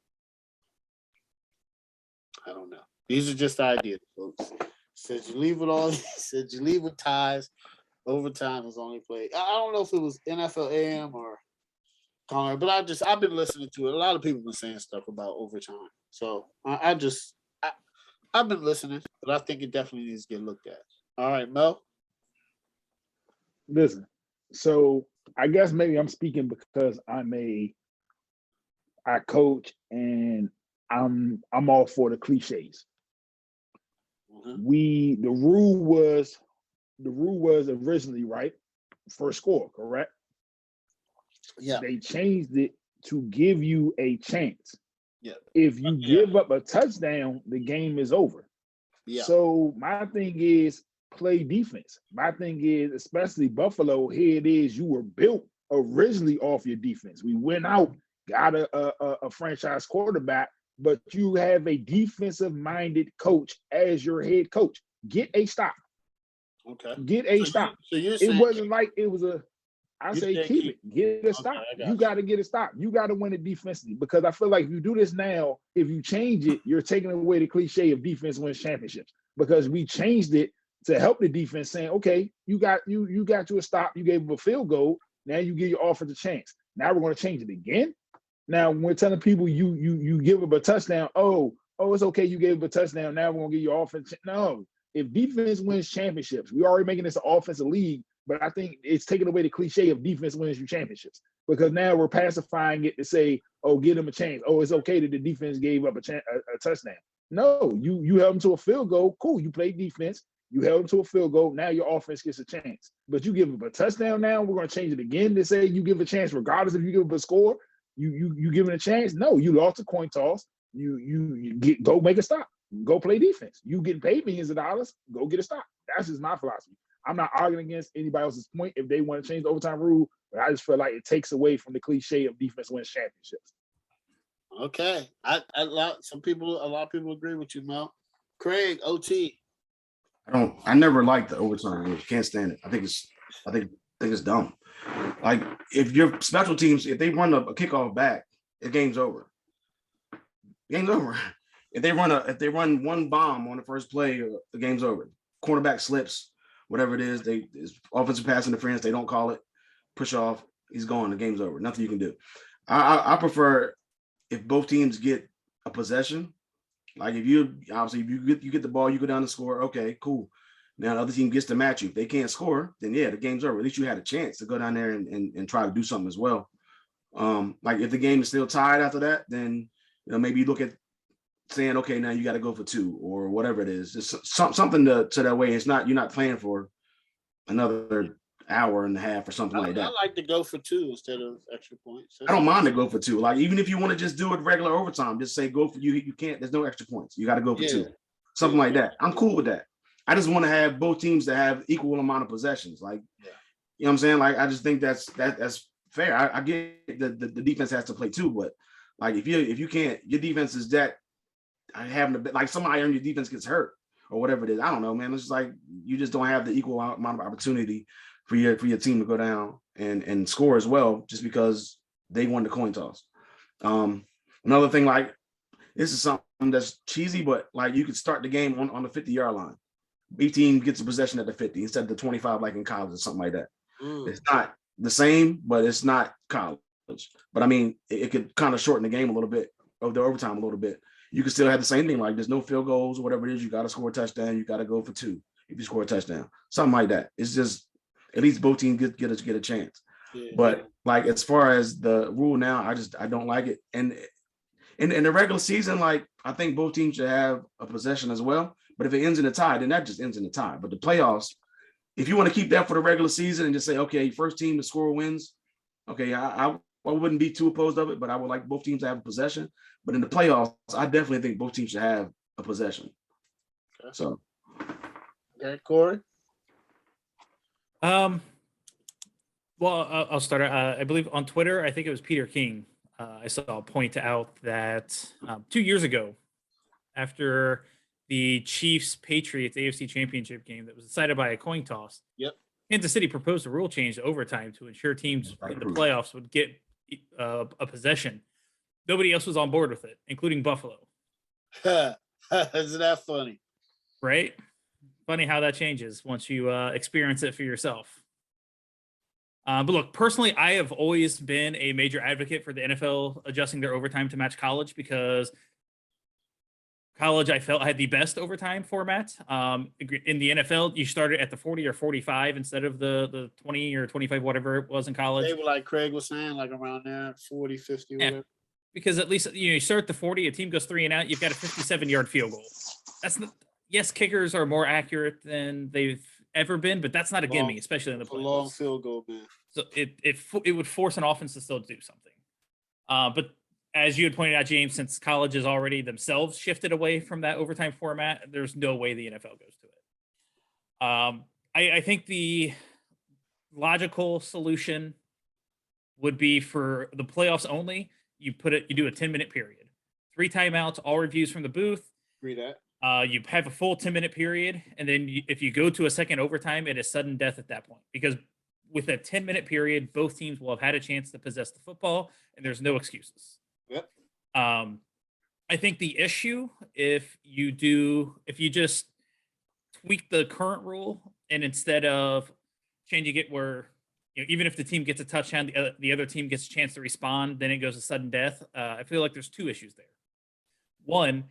I don't know. These are just ideas, folks. Said you leave it all. Said you leave with ties. Overtime is only played. I don't know if it was NFL AM or Colin, but I've been listening to it. A lot of people have been saying stuff about overtime. So I've been listening, but I think it definitely needs to get looked at. All right, Mel. Listen, so I guess maybe I'm speaking because I coach and I'm all for the cliches. Mm-hmm. The rule was originally, right, first score, correct? Yeah. They changed it to give you a chance. Yeah. If you give up a touchdown, the game is over. Yeah. So my thing is play defense. My thing is, especially Buffalo, here it is, you were built originally off your defense. We went out, got a franchise quarterback, but you have a defensive-minded coach as your head coach. Get a stop. Okay. Get a stop. So you're saying it wasn't like it was I say keep it. Get a stop. You got to get a stop. You got to win it defensively because I feel like if you do this now, if you change it, you're taking away the cliche of defense wins championships because we changed it to help the defense saying, okay, you got you a stop. You gave them a field goal. Now you give your offense a chance. Now we're going to change it again. Now when we're telling people you give them a touchdown. Oh, it's okay. You gave them a touchdown. Now we're going to give you offense. No, if defense wins championships, we're already making this an offensive league. But I think it's taking away the cliche of defense wins you championships because now we're pacifying it to say, oh, give them a chance. Oh, it's okay that the defense gave up a touchdown. No, you held them to a field goal. Cool. You played defense. You held them to a field goal. Now your offense gets a chance. But you give them a touchdown now. We're going to change it again to say you give a chance regardless if you give them a score. You give them a chance. No, you lost a coin toss. Go make a stop. Go play defense. You getting paid millions of dollars. Go get a stop. That's just my philosophy. I'm not arguing against anybody else's point if they want to change the overtime rule, but I just feel like it takes away from the cliche of defense wins championships. Okay. A lot of people agree with you, Mel. Craig, OT. I never liked the overtime rule. Can't stand it. I think it's dumb. Like if your special teams, if they run a kickoff back, the game's over. Game's over. If they run one bomb on the first play, the game's over. Cornerback slips. Whatever it is, it's offensive pass interference. They don't call it. Push off. He's gone. The game's over. Nothing you can do. I prefer if both teams get a possession. Like if you get the ball, you go down and score. Okay, cool. Now the other team gets to match you. If they can't score, then yeah, the game's over. At least you had a chance to go down there and try to do something as well. Like if the game is still tied after that, then maybe you look at saying, okay, now you got to go for 2 or whatever it is. Just something to that way. It's not, you're not playing for another hour and a half or something like that. I like to go for 2 instead of extra points. I don't mind to go for 2. Like even if you want to just do it regular overtime, just say go for you can't. There's no extra points. You got to go for 2. Something like that. I'm cool with that. I just want to have both teams that have equal amount of possessions. Like, you know what I'm saying? Like I just think that's fair. I get the defense has to play too, but like if you can't, your defense is that. Having to like somebody on your defense gets hurt or whatever it is. I don't know, man. It's just like you just don't have the equal amount of opportunity for your team to go down and score as well just because they won the coin toss. Another thing, like this is something that's cheesy, but like you could start the game on the 50-yard line. B team gets a possession at the 50 instead of the 25, like in college or something like that. It's not the same, but it's not college. But I mean, it could kind of shorten the game a little bit, of the overtime a little bit. You can still have the same thing, like there's no field goals or whatever it is. You got to score a touchdown. You got to go for 2 if you score a touchdown, something like that. It's just at least both teams get a chance. Yeah. But like as far as the rule now, I don't like it. And in the regular season, like I think both teams should have a possession as well. But if it ends in a tie, then that just ends in a tie. But the playoffs, if you want to keep that for the regular season and just say, okay, first team to score wins, okay, I wouldn't be too opposed of it, but I would like both teams to have a possession. But in the playoffs, I definitely think both teams should have a possession. Okay. So, okay, Corey. Well, I'll start. I believe on Twitter, I think it was Peter King. I saw point out that 2 years ago, after the Chiefs-Patriots AFC Championship game that was decided by a coin toss, Kansas City proposed a rule change to overtime to ensure teams in the playoffs would get a possession. Nobody else was on board with it, including Buffalo. Isn't that funny? Right? Funny how that changes once you experience it for yourself. But look, personally, I have always been a major advocate for the NFL adjusting their overtime to match college because college, I felt, had the best overtime format. In the NFL, you started at the 40 or 45 instead of the 20 or 25, whatever it was in college. They were like Craig was saying, like around there, 40, 50, whatever. Because at least you start at the 40, a team goes 3 and out, you've got a 57-yard field goal. That's not, yes, kickers are more accurate than they've ever been, but that's not a gimme, especially in the playoffs. A long field goal, man. So it would force an offense to still do something. But as you had pointed out, James, since college has already themselves shifted away from that overtime format, there's no way the NFL goes to it. I think the logical solution would be for the playoffs only. You do a 10-minute period, 3 timeouts, all reviews from the booth. Agree that. You have a full 10-minute period, and then if you go to a second overtime, it is sudden death at that point. Because with a 10-minute period, both teams will have had a chance to possess the football, and there's no excuses. Yep. I think the issue, if you just tweak the current rule, and instead of changing it where even if the team gets a touchdown, the other team gets a chance to respond, then it goes to sudden death. I feel like there's 2 issues there. One,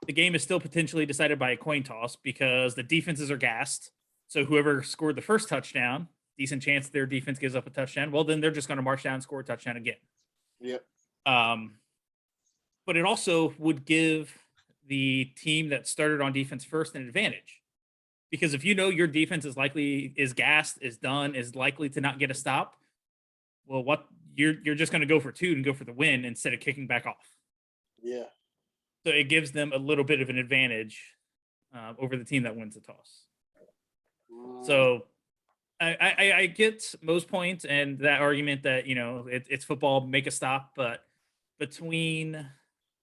the game is still potentially decided by a coin toss because the defenses are gassed. So whoever scored the first touchdown, decent chance their defense gives up a touchdown. Well, then they're just going to march down and score a touchdown again. Yep. But it also would give the team that started on defense first an advantage. Because if you know your defense is gassed, is done, is likely to not get a stop, well, you're just going to go for 2 and go for the win instead of kicking back off. Yeah. So it gives them a little bit of an advantage over the team that wins the toss. So I get Mo's point and that argument that, it's football, make a stop. But between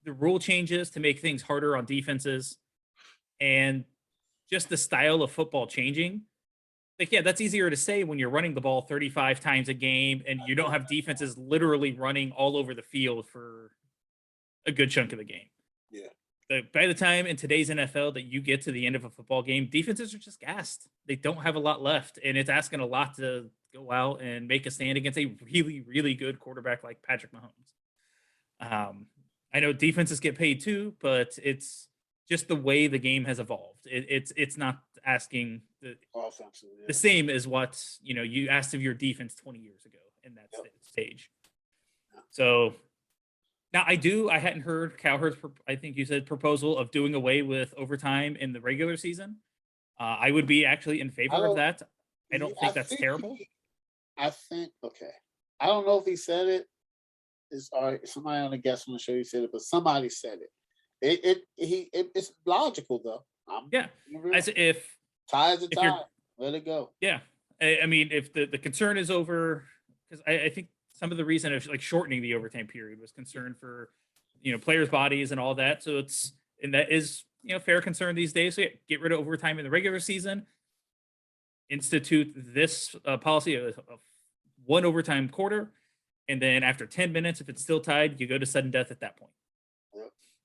the rule changes to make things harder on defenses and just the style of football changing, that's easier to say when you're running the ball 35 times a game and you don't have defenses literally running all over the field for a good chunk of the game. Yeah. But by the time in today's NFL that you get to the end of a football game, defenses are just gassed. They don't have a lot left, and it's asking a lot to go out and make a stand against a really, really good quarterback like Patrick Mahomes. I know defenses get paid too, but it's just the way the game has evolved. It's not asking the same as what you asked of your defense 20 years ago in that stage. So. Now, I hadn't heard Cowherd's, I think you said, proposal of doing away with overtime in the regular season. I would be actually in favor of that. I don't think that's terrible. I don't know if he said it. Somebody on the guest on the show said it, but somebody said it. It's logical, though. As if tie is a tie. Let it go. Yeah. I mean, if the concern is over, because I think some of the reason of shortening the overtime period was concern for, players' bodies and all that. So that is, fair concern these days. So get rid of overtime in the regular season, institute this policy of 1 overtime quarter, And then after 10 minutes, if it's still tied, you go to sudden death at that point.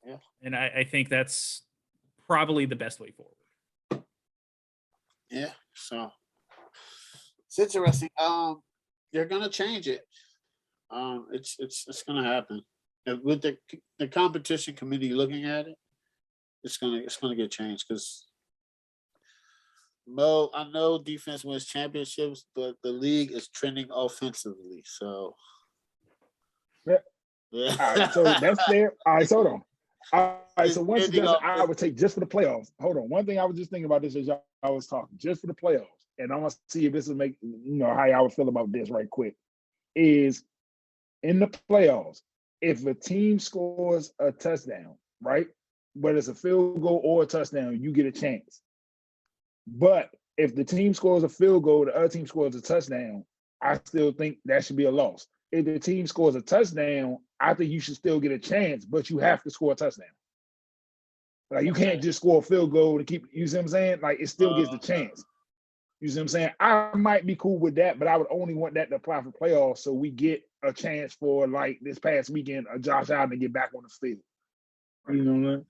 Yeah. And I think that's probably the best way forward. Yeah. So it's interesting. They're gonna change it. It's gonna happen. And with the competition committee looking at it, it's gonna get changed because Mo, I know defense wins championships, but the league is trending offensively. So Yeah. yeah. All right, so that's there. All right, so hold on. All right, so one It's trending suggestion I off- would take just for the playoffs. Hold on. One thing I was just thinking about this as I was talking, just for the playoffs, and I want to see if this will make how y'all would feel about this right quick. Is in the playoffs, if a team scores a touchdown, right? Whether it's a field goal or a touchdown, you get a chance. But if the team scores a field goal, the other team scores a touchdown, I still think that should be a loss. If the team scores a touchdown, I think you should still get a chance, but you have to score a touchdown. Like you can't just score a field goal to keep, you see what I'm saying? Like it still gets the chance. You see what I'm saying? I might be cool with that, but I would only want that to apply for playoffs so we get a chance for like this past weekend, Josh Allen to get back on the field. You know what I mean?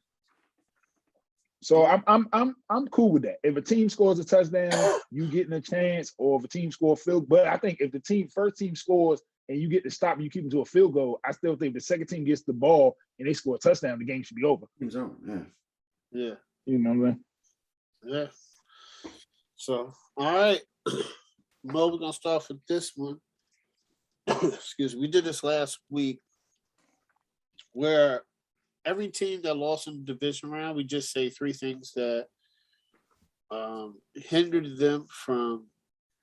So I'm cool with that. If a team scores a touchdown, you getting a chance, or if a team scores a field. But I think if the first team scores and you get to stop and you keep them to a field goal, I still think if the second team gets the ball and they score a touchdown, the game should be over. Yeah. You know what I mean? Yeah. So, all right. Mo, we're gonna start with this one. Excuse me. We did this last week where every team that lost in the division round, we just say three things that hindered them from,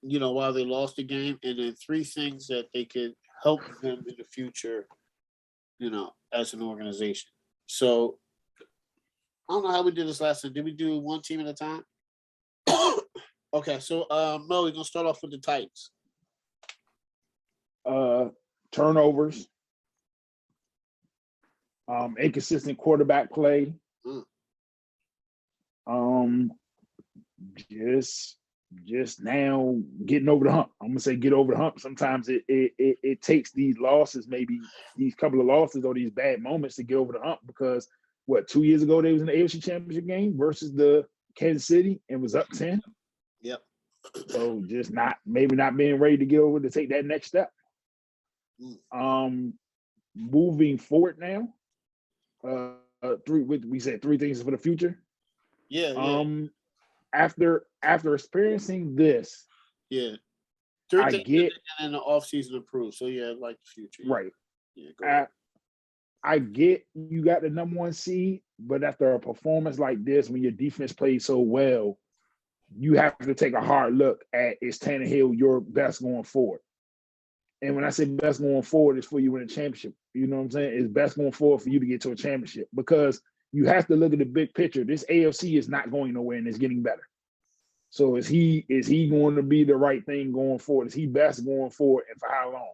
while they lost the game, and then three things that they could help them in the future, as an organization. So I don't know how we did this last time. Did we do one team at a time? Okay, so Mo, we're gonna start off with the Titans. Turnovers, inconsistent quarterback play, just now getting over the hump. I'm gonna say get over the hump. Sometimes it takes these losses, maybe these couple of losses or these bad moments to get over the hump, because 2 years ago they was in the AFC Championship game versus the Kansas City and was up 10. Yep. So just not being ready to get over to take that next step. Moving forward now, we said three things for the future. Yeah. After experiencing this, three things in the offseason approved. So like the future. Right. Yeah, go ahead. I get you got the number one seed, but after a performance like this, when your defense plays so well, you have to take a hard look at, is Tannehill your best going forward? And when I say best going forward, it's for you to win a championship. You know what I'm saying? It's best going forward for you to get to a championship, because you have to look at the big picture. This AFC is not going nowhere and it's getting better. So is he going to be the right thing going forward? Is he best going forward, and for how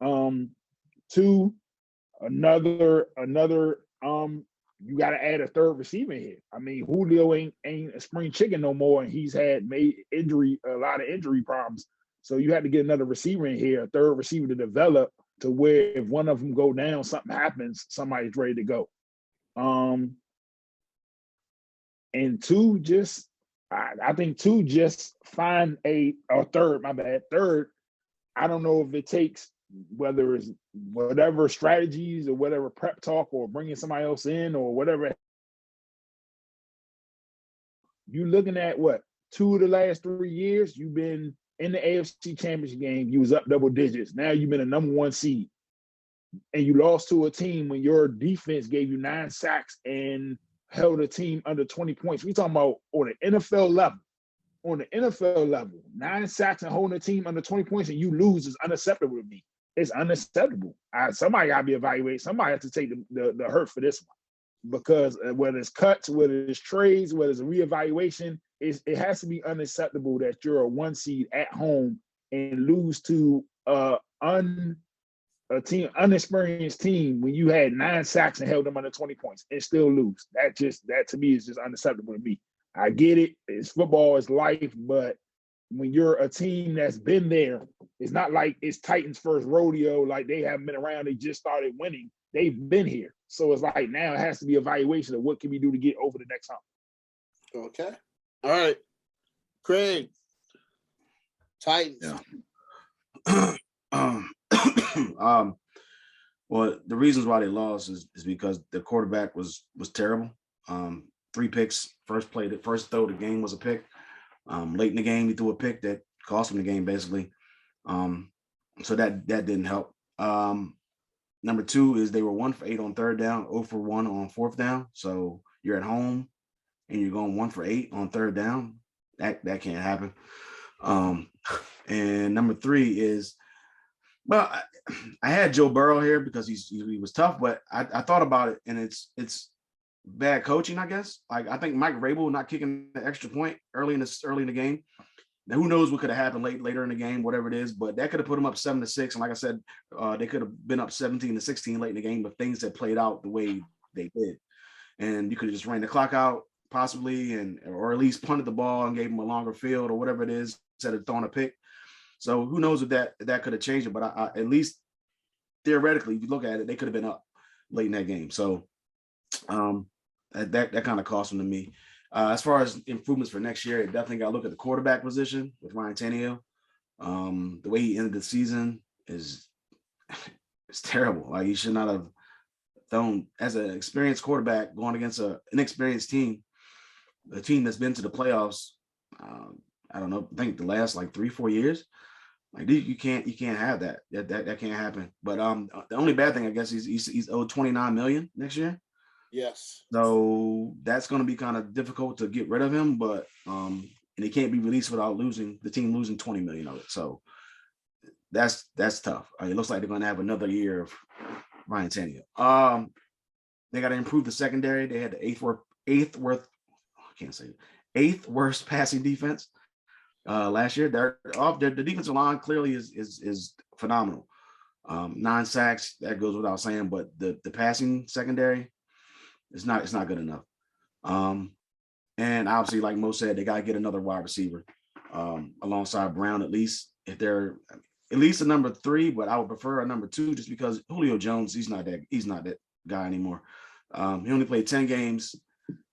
long? Two, another you got to add a third receiver here. I mean, Julio ain't a spring chicken no more, and he's had a lot of injury problems. So you had to get another receiver in here, a third receiver to develop, to where if one of them go down, something happens, somebody's ready to go. And two, I think just find a third. My bad. Third, I don't know if it takes, whether it's whatever strategies or whatever prep talk or bringing somebody else in or whatever. You looking at 2 of the last 3 years, you've been in the AFC Championship game, you was up double digits. Now you've been a number one seed. And you lost to a team when your defense gave you 9 sacks and held a team under 20 points. We talking about on the NFL level. On the NFL level, 9 sacks and holding a team under 20 points and you lose is unacceptable to me. It's unacceptable. Somebody got to be evaluated. Somebody has to take the hurt for this one, because whether it's cuts, whether it's trades, whether it's a reevaluation, it has to be unacceptable that you're a 1 seed at home and lose to unexperienced team when you had 9 sacks and held them under 20 points and still lose. That to me is just unacceptable to me. I get it. It's football, it's life, but when you're a team that's been there, it's not like it's Titans' first rodeo, like they haven't been around, they just started winning. They've been here. So it's like now it has to be evaluation of what can we do to get over the next hump. Okay. All right. Craig. Titans. Yeah. Well, the reasons why they lost is because the quarterback was terrible. 3 picks. First throw of the game was a pick. Late in the game, he threw a pick that cost him the game, basically. So that didn't help. Number 2 is they were 1 for 8 on third down, 0 for 1 on fourth down. So you're at home and you're going 1 for 8 on third down. That can't happen. And number 3 is, well, I had Joe Burrow here because he was tough, but I thought about it, and it's bad coaching, I guess. Like, I think Mike Vrabel not kicking the extra point early in the game. Now, who knows what could have happened later in the game, whatever it is, but that could have put them up 7-6. And like I said, they could have been up 17-16 late in the game, but things had played out the way they did. And you could have just ran the clock out possibly, or at least punted the ball and gave them a longer field or whatever it is, instead of throwing a pick. So who knows if that could have changed it, but I at least theoretically, if you look at it, they could have been up late in that game. So that kind of cost them to me. As far as improvements for next year, definitely got to look at the quarterback position with Ryan Tannehill. The way he ended the season is terrible. Like, he should not have thrown, as an experienced quarterback going against an inexperienced team, a team that's been to the playoffs. I don't know, I think the last like 3-4 years. Like, you can't have that. That can't happen. But the only bad thing, I guess, he's owed $29 million next year. Yes. So that's going to be kind of difficult to get rid of him, but and he can't be released without the team losing $20 million of it. So that's tough. It looks like they're going to have another year of Ryan Tannehill. They got to improve the secondary. They had the eighth worst passing defense last year. The defensive line clearly is phenomenal. 9 sacks, that goes without saying, but the passing secondary, it's not good enough. And obviously, like Mo said, they got to get another wide receiver alongside Brown, at least, if they're at least a number 3, but I would prefer a number 2 just because Julio Jones, he's not that guy anymore. He only played 10 games.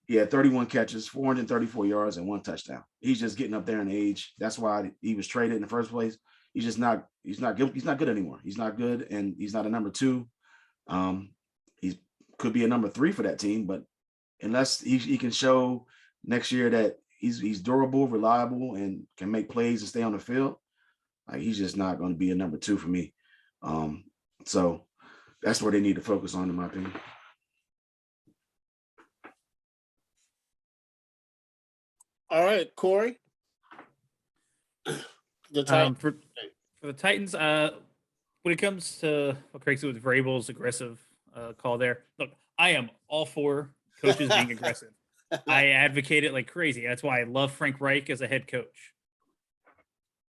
He had 31 catches, 434 yards, and 1 touchdown. He's just getting up there in age. That's why he was traded in the first place. He's not good anymore. He's not good, and he's not a number 2. He could be a number 3 for that team, but unless he can show next year that he's durable, reliable, and can make plays and stay on the field, like, he's just not going to be a number 2 for me. So that's where they need to focus on, in my opinion. All right, Corey. The Titans. For the Titans, when it comes to what Craig said with Vrabel's aggressive call there, look, I am all for coaches being aggressive. I advocate it like crazy. That's why I love Frank Reich as a head coach.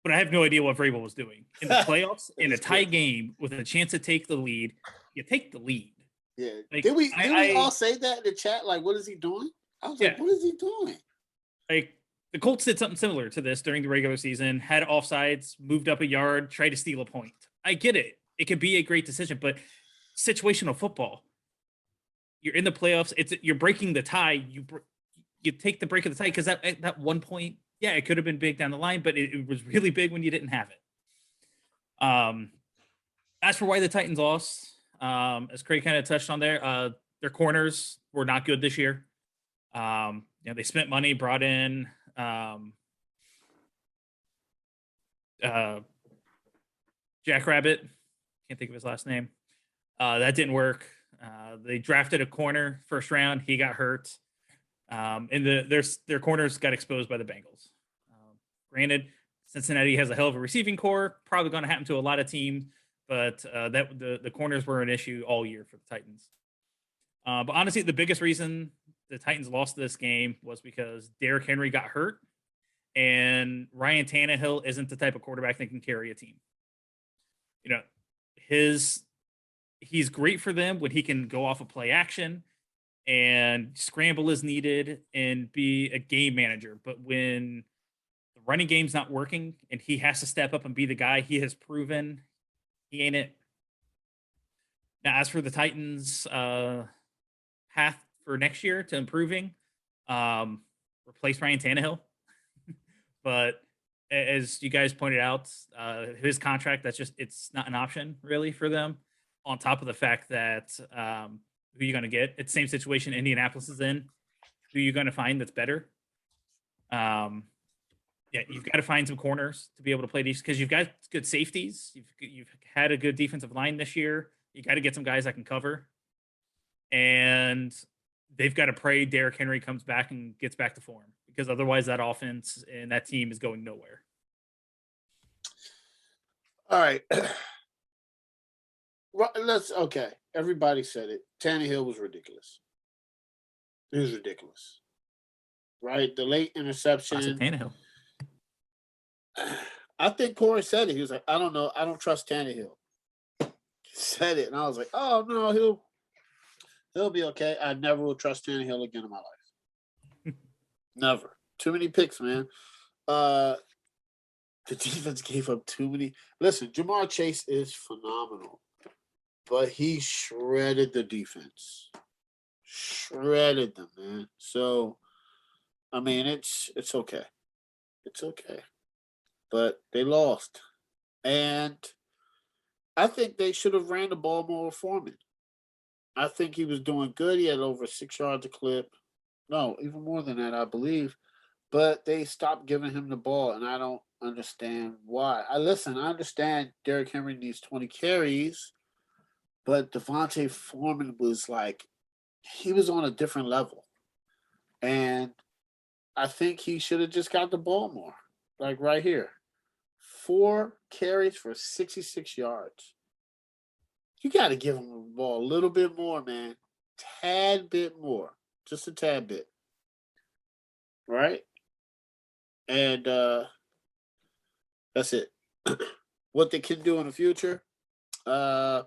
But I have no idea what Vrabel was doing. In the playoffs, in a tie game with a chance to take the lead, you take the lead. Yeah. Like, Did we all say that in the chat? Like, what is he doing? I was like, what is he doing? Like, the Colts did something similar to this during the regular season, had offsides, moved up a yard, tried to steal a point. I get it. It could be a great decision, but situational football, you're in the playoffs. You're breaking the tie. You take the break of the tie because that 1 point, yeah, it could have been big down the line, but it was really big when you didn't have it. As for why the Titans lost, as Craig kind of touched on there, their corners were not good this year. They spent money, brought in Jackrabbit. Can't think of his last name. That didn't work. They drafted a corner first round. He got hurt. And their corners got exposed by the Bengals. Granted, Cincinnati has a hell of a receiving core. Probably going to happen to a lot of teams, but the corners were an issue all year for the Titans. But honestly, the biggest reason the Titans lost this game was because Derrick Henry got hurt, and Ryan Tannehill isn't the type of quarterback that can carry a team. He's great for them when he can go off of play action and scramble as needed and be a game manager. But when the running game's not working and he has to step up and be the guy. He has proven he ain't it. Now, as for the Titans' path for next year to improving, replace Ryan Tannehill. But as you guys pointed out, his contract, it's not an option really for them. On top of the fact that who you're going to get, it's the same situation Indianapolis is in. Who you're going to find that's better? Yeah, you've got to find some corners to be able to play these because you've got good safeties. You've had a good defensive line this year. You got to get some guys that can cover, and they've got to pray Derrick Henry comes back and gets back to form because otherwise that offense and that team is going nowhere. All right. Well, okay. Everybody said it. Tannehill was ridiculous. It was ridiculous. Right? The late interception. Tannehill. I think Corey said it. He was like, I don't know. I don't trust Tannehill. He said it. And I was like, oh, no, he'll be okay. I never will trust Tannehill again in my life. Never. Too many picks, man. The defense gave up too many. Listen, Jamar Chase is phenomenal, but he shredded the defense. Shredded them, man. So, I mean, it's okay. It's okay. But they lost. And I think they should have ran the ball more with Foreman. I think he was doing good. He had over 6 yards a clip. No, even more than that, I believe. But they stopped giving him the ball, and I don't understand why. I understand Derrick Henry needs 20 carries, but Devontae Foreman was like, he was on a different level. And I think he should have just got the ball more. Like right here. 4 carries for 66 yards. You got to give him the ball a little bit more, man. Tad bit more. Just a tad bit. Right? And that's it. What they can do in the future? Tannehill.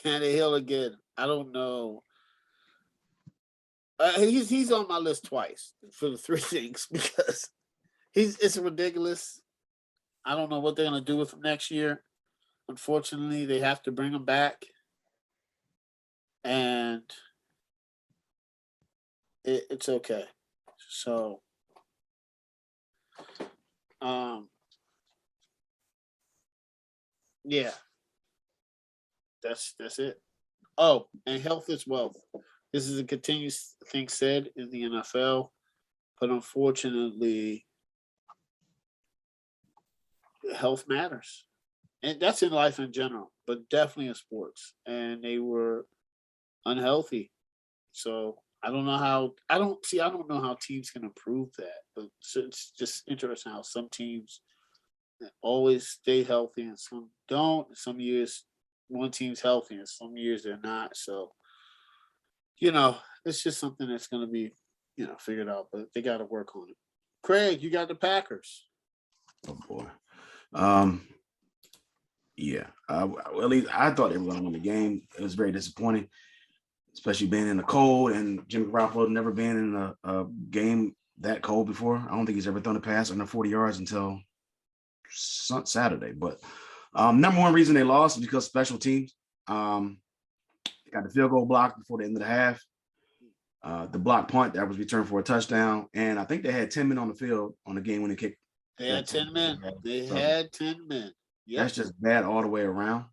Tannehill again. I don't know. He's on my list twice for the 3 things because it's ridiculous. I don't know what they're going to do with him next year. Unfortunately, they have to bring him back. And it's okay. So, yeah. That's it. Oh, and health is wealth. This is a continuous thing said in the NFL, but unfortunately, health matters. And that's in life in general, but definitely in sports. And they were unhealthy. So I don't know how teams can improve that. But it's just interesting how some teams always stay healthy and some don't. Some years one team's healthy and some years they're not. So, it's just something that's going to be, figured out, but they got to work on it. Craig, you got the Packers. Oh boy. Yeah. At least I thought they were going to win the game. It was very disappointing, especially being in the cold, and Jimmy Garoppolo never been in a game that cold before. I don't think he's ever thrown a pass under 40 yards until Saturday. But number one reason they lost is because special teams. They got the field goal blocked before the end of the half. The block punt that was returned for a touchdown, and I think they had 10 men on the field on the game-winning kick. They had 10 men. They had 10 men. Yep. That's just bad all the way around.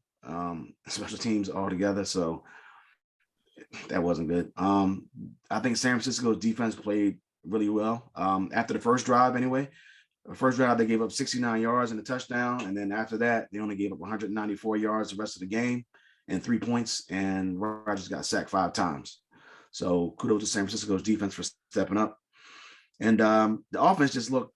Special teams all together, so that wasn't good. I think San Francisco's defense played really well. After the first drive, anyway. The first drive, they gave up 69 yards and a touchdown, and then after that, they only gave up 194 yards the rest of the game and 3 points, and Rodgers got sacked 5 times. So kudos to San Francisco's defense for stepping up. And the offense just looked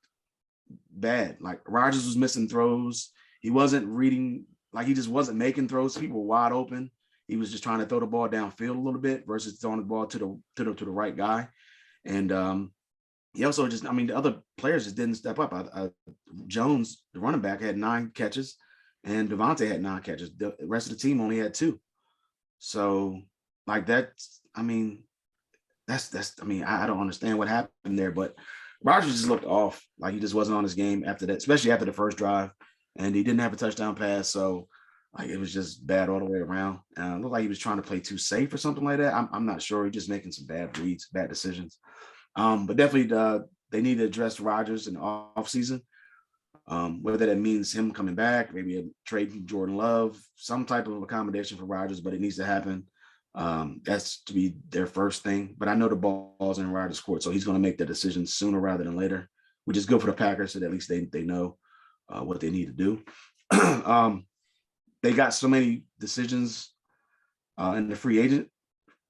bad. Like Rodgers was missing throws. He wasn't reading, like he just wasn't making throws. People were wide open. He was just trying to throw the ball downfield a little bit versus throwing the ball to the right guy. And he also the other players just didn't step up. Jones, the running back, had 9 catches, and Devontae had 9 catches. The rest of the team only had 2. So, like that, I don't understand what happened there. But Rodgers just looked off, like he just wasn't on his game after that, especially after the first drive, and he didn't have a touchdown pass, so like it was just bad all the way around. It looked like he was trying to play too safe or something like that. I'm not sure. He's just making some bad reads, bad decisions. But definitely they need to address Rodgers in the offseason. Whether that means him coming back, maybe a trade from Jordan Love, some type of accommodation for Rodgers, but it needs to happen. That's to be their first thing. But I know the ball's in Rodgers' court, so he's going to make the decision sooner rather than later, which is good for the Packers, so that at least they know what they need to do. They got so many decisions in the free agent,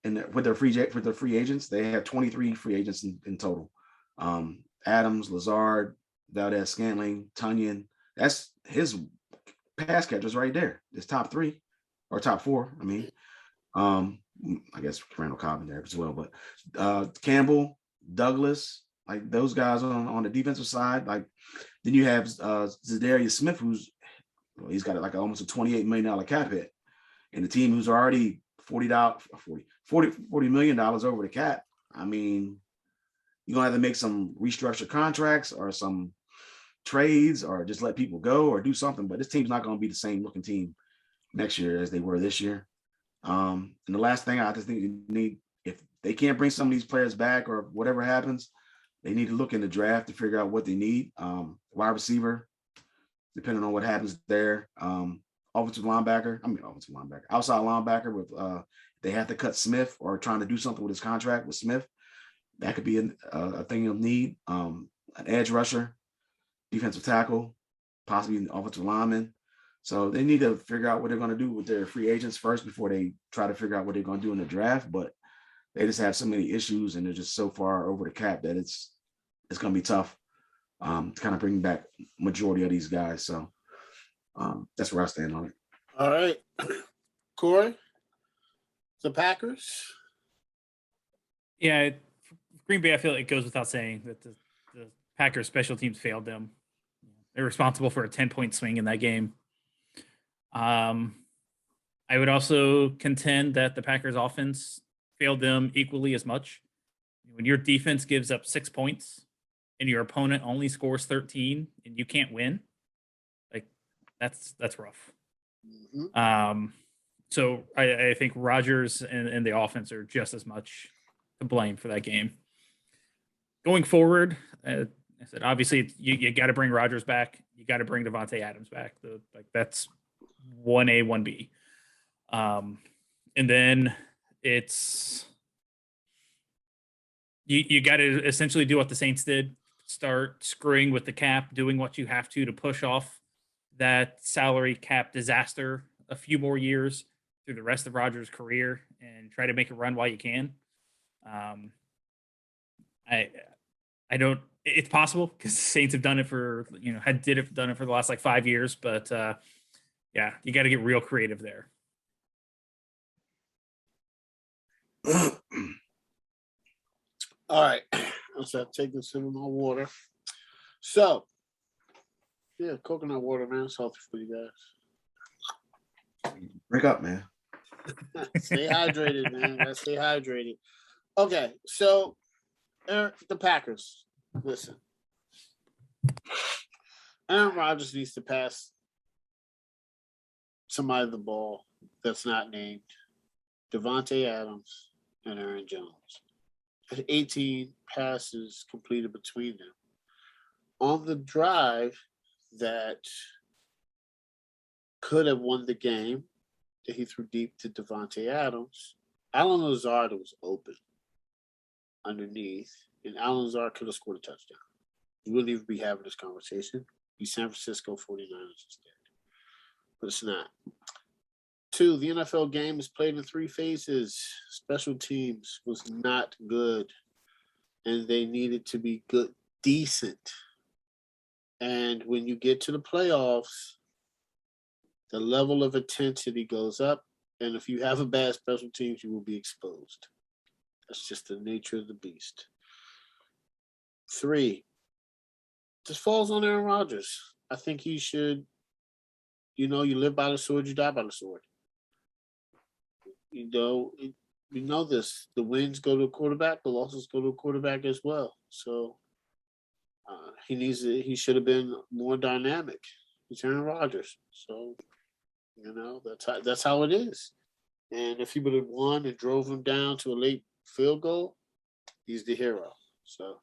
and with their free agents, they have 23 free agents in total. Adams, Lazard, Valdez-Scantling, Tunyon. That's his pass catchers right there. His top three or top four. I mean, I guess Randall Cobb in there as well, but Campbell, Douglas, like those guys on the defensive side. Like then you have Zadarius Smith, he's got like almost a $28 million cap hit, and the team who's already $40 million over the cap. I mean, you're gonna have to make some restructured contracts or some trades or just let people go or do something. But this team's not going to be the same looking team next year as they were this year. And the last thing I just think you need, if they can't bring some of these players back or whatever happens, they need to look in the draft to figure out what they need. Wide receiver, depending on what happens there. Outside linebacker with they have to cut Smith or trying to do something with his contract with Smith. That could be a thing you'll need. An edge rusher, defensive tackle, possibly an offensive lineman. So they need to figure out what they're going to do with their free agents first before they try to figure out what they're going to do in the draft. But they just have so many issues and they're just so far over the cap that it's going to be tough to kind of bring back majority of these guys. So that's where I stand on it. All right. Corey, the Packers? Yeah, Green Bay, I feel like it goes without saying that the Packers special teams failed them. They're responsible for a 10-point swing in that game. I would also contend that the Packers offense failed them equally as much. When your defense gives up 6 points and your opponent only scores 13 and you can't win, like that's rough. Mm-hmm. So I think Rodgers and the offense are just as much to blame for that game. Going forward, I said obviously you got to bring Rodgers back. You got to bring Davante Adams back. That's 1A, 1B. And then it's you got to essentially do what the Saints did: start screwing with the cap, doing what you have to push off that salary cap disaster a few more years through the rest of Rodgers' career, and try to make a run while you can. I don't. It's possible because the Saints have done it for done it for the last like 5 years, but yeah, you got to get real creative there. All right, I'm start taking some of my water. So, yeah, coconut water, man, it's healthy for you guys. Break up, man. Stay hydrated, man. Gotta stay hydrated. Okay, so the Packers. Listen, Arron Rogers needs to pass somebody the ball that's not named Davante Adams and Aaron Jones. 18 passes completed between them. On the drive that could have won the game, that he threw deep to Davante Adams, Allen Lazard was open underneath, and Allen Lazard could have scored a touchdown. We wouldn't even be having this conversation. Be San Francisco 49ers instead. But it's not. 2, the NFL game is played in 3 phases. Special teams was not good, and they needed to be good, decent. And when you get to the playoffs, the level of intensity goes up, and if you have a bad special teams, you will be exposed. That's just the nature of the beast. 3, this falls on Arron Rodgers. I think he should, you live by the sword, you die by the sword. We know this. The wins go to a quarterback, the losses go to a quarterback as well. So He should have been more dynamic. He's Aaron Rodgers, so that's how it is. And if he would have won and drove him down to a late field goal, he's the hero. So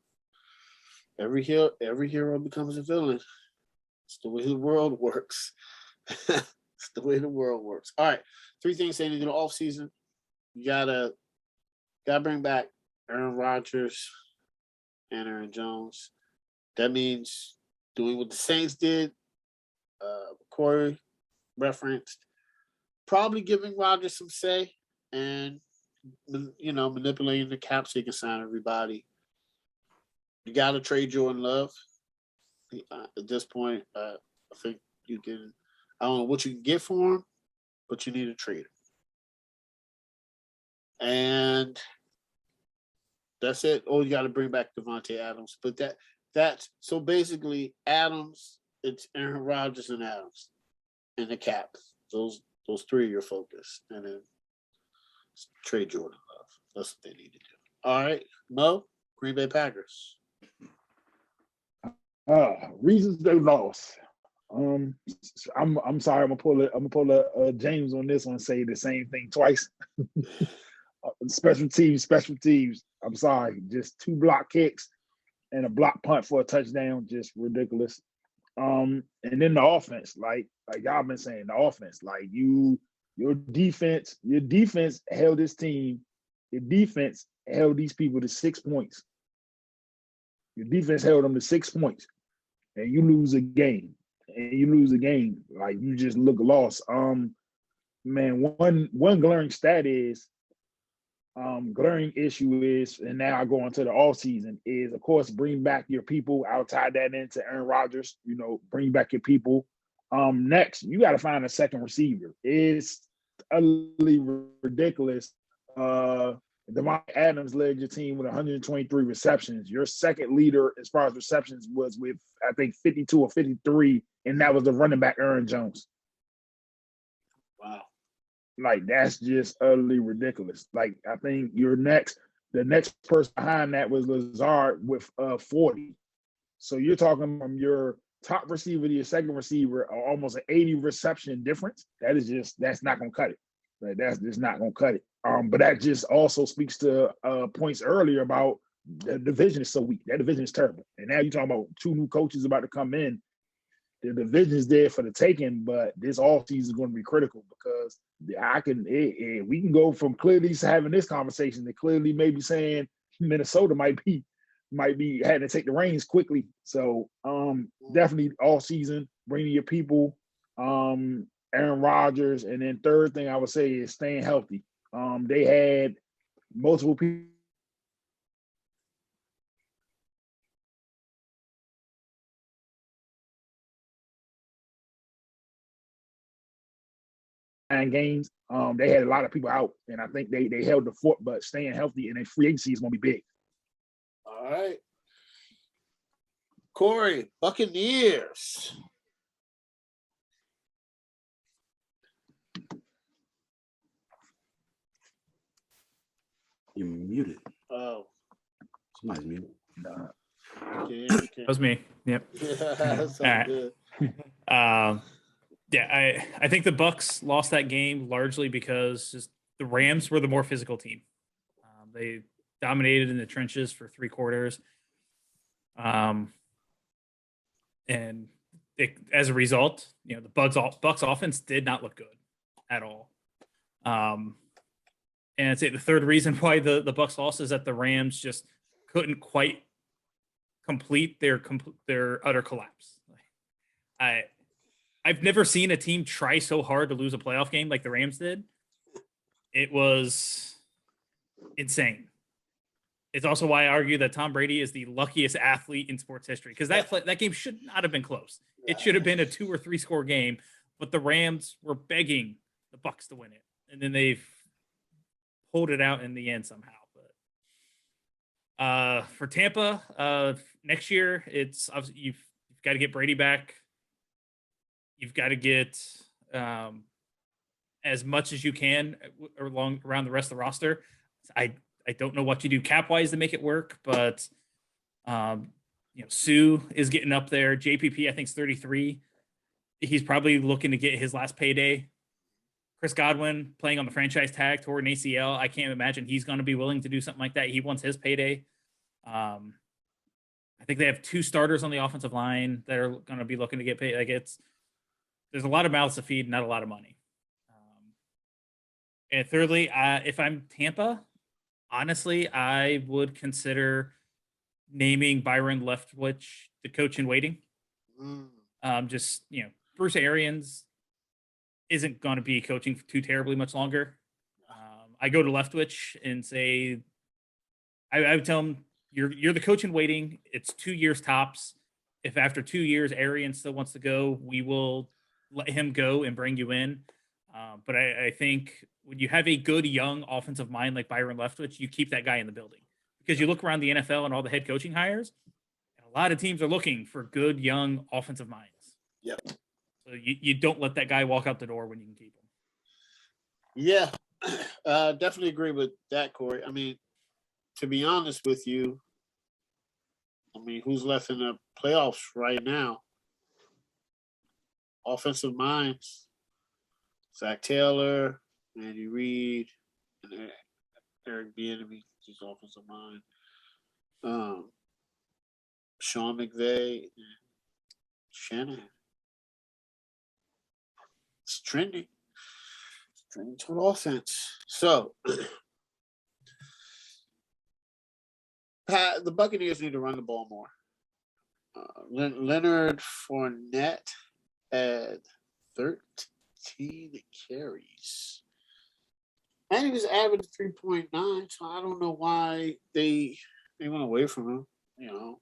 every hero becomes a villain. It's the way the world works. It's the way the world works. All right, 3 things saying in the offseason. You gotta bring back Aaron Rodgers and Aaron Jones. That means doing what the Saints did. Corey referenced, probably giving Rodgers some say and manipulating the cap so he can sign everybody. You got to trade Jordan Love. At this point, I think you can. I don't know what you can get for him, but you need to trade him. And that's it. Oh, you got to bring back Devontae Adams. But that's so basically Adams. It's Aaron Rodgers and Adams, and the cap. Those 3 are your focus, and then trade Jordan Love. That's what they need to do. All right, Mo, Green Bay Packers. Reasons they lost. I'm sorry. I'm gonna pull a James on this one and say the same thing twice. Special teams. I'm sorry. Just 2 block kicks and a block punt for a touchdown. Just ridiculous. And then the offense, like y'all been saying, the offense, like your defense held this team. Your defense held these people to 6 points. Your defense held them to 6 points, and you lose a game. Like you just look lost. Man, one glaring stat is, glaring issue is, and now I go into the off season is, of course, bring back your people. I'll tie that into Aaron Rodgers. Bring back your people. Next, you got to find a second receiver. It's utterly ridiculous. Devontae Adams led your team with 123 receptions. Your second leader as far as receptions was with, I think, 52 or 53, and that was the running back Arron Jones. Wow. Like, that's just utterly ridiculous. Like, I think the next person behind that was Lazard with 40. So you're talking from your top receiver to your second receiver, almost an 80 reception difference. That's not going to cut it. Like, that's just not going to cut it. But that just also speaks to points earlier about the division is so weak. That division is terrible. And now you're talking about 2 new coaches about to come in. The division is there for the taking, but this offseason is going to be critical because we can go from clearly having this conversation to clearly maybe saying Minnesota might be having to take the reins quickly. So definitely all season, bringing your people, Aaron Rodgers, and then third thing I would say is staying healthy. They had multiple people games. They had a lot of people out, and I think they held the fort, but staying healthy and then free agency is going to be big. All right. Corey, Buccaneers. You're muted. Oh. Somebody's muted. Okay. That was me. Yep. That's all right. good. Yeah, I think the Bucs lost that game largely because just the Rams were the more physical team. They dominated in the trenches for 3 quarters. And as a result, the Bucs offense did not look good at all. And I'd say the third reason why the Bucs lost is that the Rams just couldn't quite complete their utter collapse. I've never seen a team try so hard to lose a playoff game like the Rams did. It was insane. It's also why I argue that Tom Brady is the luckiest athlete in sports history, because that game should not have been close. It should have been a 2 or 3 score game, but the Rams were begging the Bucs to win it, and then they've pulled it out in the end somehow. But for Tampa, next year, it's obviously you've got to get Brady back. You've got to get as much as you can around the rest of the roster. I don't know what you do cap-wise to make it work, but Sue is getting up there. JPP, I think, is 33. He's probably looking to get his last payday. Chris Godwin playing on the franchise tag toward an ACL. I can't imagine he's going to be willing to do something like that. He wants his payday. I think they have 2 starters on the offensive line that are going to be looking to get paid. There's a lot of mouths to feed, not a lot of money. And thirdly, if I'm Tampa, honestly, I would consider naming Byron Leftwich the coach in waiting. Bruce Arians isn't going to be coaching for too terribly much longer. I go to Leftwich and say, I would tell him, you're the coach in waiting. It's 2 years tops. If after 2 years Arians still wants to go, we will let him go and bring you in. But I think when you have a good young offensive mind like Byron Leftwich, you keep that guy in the building, because you look around the NFL and all the head coaching hires, and a lot of teams are looking for good young offensive minds. Yep. So you don't let that guy walk out the door when you can keep him. Yeah, definitely agree with that, Corey. I mean, to be honest with you, who's left in the playoffs right now? Offensive minds. Zach Taylor, Andy Reid, and Eric Bieniemy, his offensive mind. Sean McVay, and Shanahan. It's trending. It's trending toward offense. So, the Buccaneers need to run the ball more. Leonard Fournette had 13 carries. And he was average 3.9, so I don't know why they went away from him.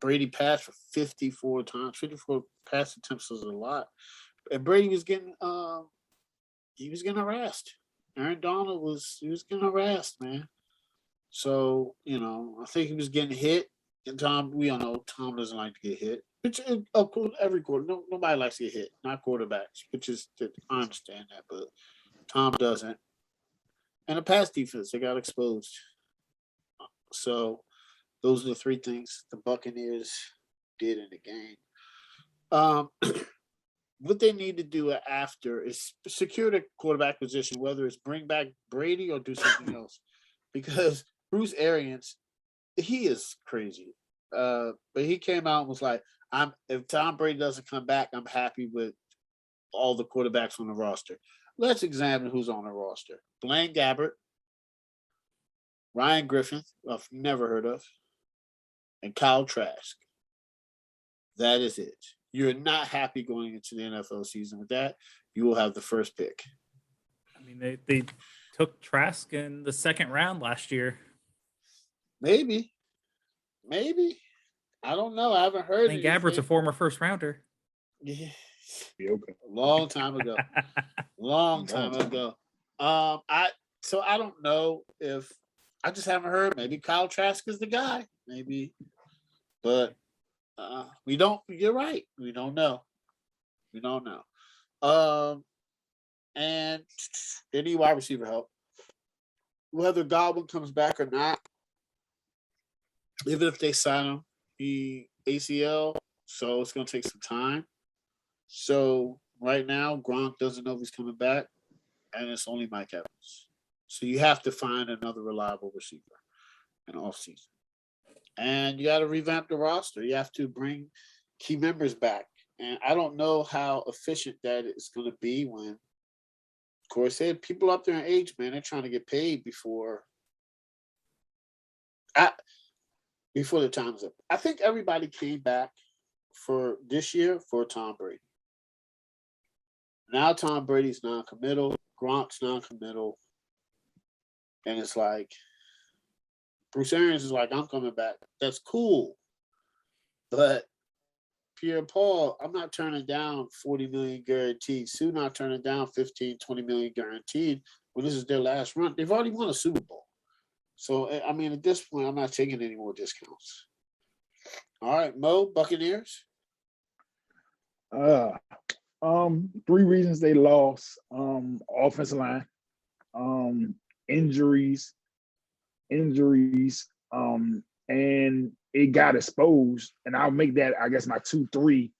Brady passed for 54 times. 54 pass attempts is a lot. And Brady was getting harassed. Aaron Donald was getting harassed, man. So, I think he was getting hit. And we all know Tom doesn't like to get hit. Which, of course, every quarter, nobody likes to get hit, not quarterbacks, I understand that, but Tom doesn't. And the pass defense, they got exposed. So, those are the 3 things the Buccaneers did in the game. What they need to do after is secure the quarterback position, whether it's bring back Brady or do something else. Because Bruce Arians, he is crazy. But he came out and was like, if Tom Brady doesn't come back, I'm happy with all the quarterbacks on the roster. Let's examine who's on the roster. Blaine Gabbert, Ryan Griffin, I've never heard of, and Kyle Trask. That is it. You're not happy going into the NFL season with that. You will have the first pick. They took Trask in the 2nd round last year. Maybe. I don't know. I haven't heard. Blaine Gabbert's a former 1st rounder. Yeah. Okay. Long time ago. So I don't know if I just haven't heard. Maybe Kyle Trask is the guy. Maybe, but we don't. You're right. We don't know. And any wide receiver help, whether Godwin comes back or not, even if they sign him, the ACL, so it's going to take some time. So right now, Gronk doesn't know if he's coming back, and it's only Mike Evans. So you have to find another reliable receiver in offseason. And you got to revamp the roster. You have to bring key members back. And I don't know how efficient that is going to be when, of course, people up there in age, man, they're trying to get paid before the time's up. I think everybody came back for this year for Tom Brady. Now Tom Brady's non-committal, Gronk's non-committal, and it's like Bruce Arians is like, I'm coming back. That's cool. But Pierre-Paul, I'm not turning down $40 million guaranteed. Sue not turning down $15, $20 million guaranteed when this is their last run. They've already won a Super Bowl. So, at this point, I'm not taking any more discounts. All right, Mo, Buccaneers. 3 reasons they lost: offensive line, injuries, and it got exposed, and I'll make that, I guess, my 2-3.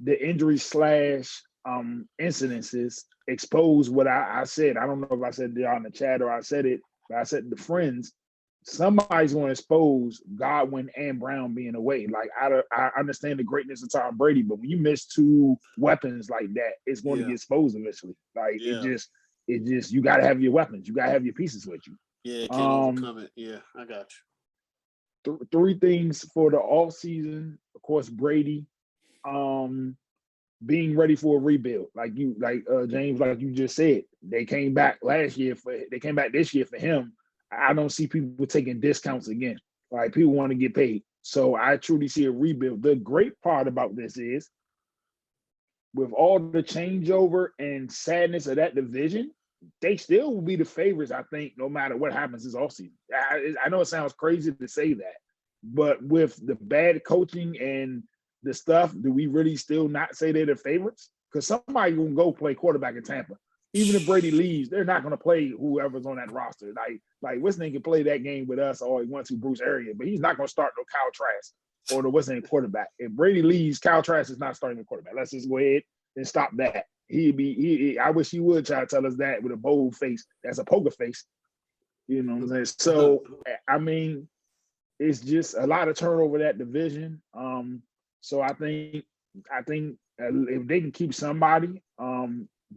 The injury / incidences exposed what I said. I don't know if I said it on the chat or I said it, but I said the friends. Somebody's going to expose Godwin and Brown being away. Like I understand the greatness of Tom Brady, but when you miss 2 weapons like that, it's going to get exposed eventually. Like it just you got to have your weapons. You got to have your pieces with you. Yeah, can't overcome it. Yeah, I got you. 3 things for the off season. Of course, Brady, being ready for a rebuild. Like James, like you just said, they came back this year for him. I don't see people taking discounts again. Like people want to get paid. So I truly see a rebuild. The great part about this is with all the changeover and sadness of that division, they still will be the favorites, I think, no matter what happens this offseason. I know it sounds crazy to say that, but with the bad coaching and the stuff, do we really still not say they're the favorites? Because somebody gonna go play quarterback in Tampa. Even if Brady leaves, they're not going to play whoever's on that roster. Like what's name can play that game with us, or he wants to Bruce Arians, but he's not going to start no Kyle Trask or the what's name quarterback. If Brady leaves, Kyle Trask is not starting the quarterback. Let's just go ahead and stop that. I wish he would try to tell us that with a bold face. That's a poker face. You know what I'm saying? So I mean, it's just a lot of turnover that division. So I think if they can keep somebody,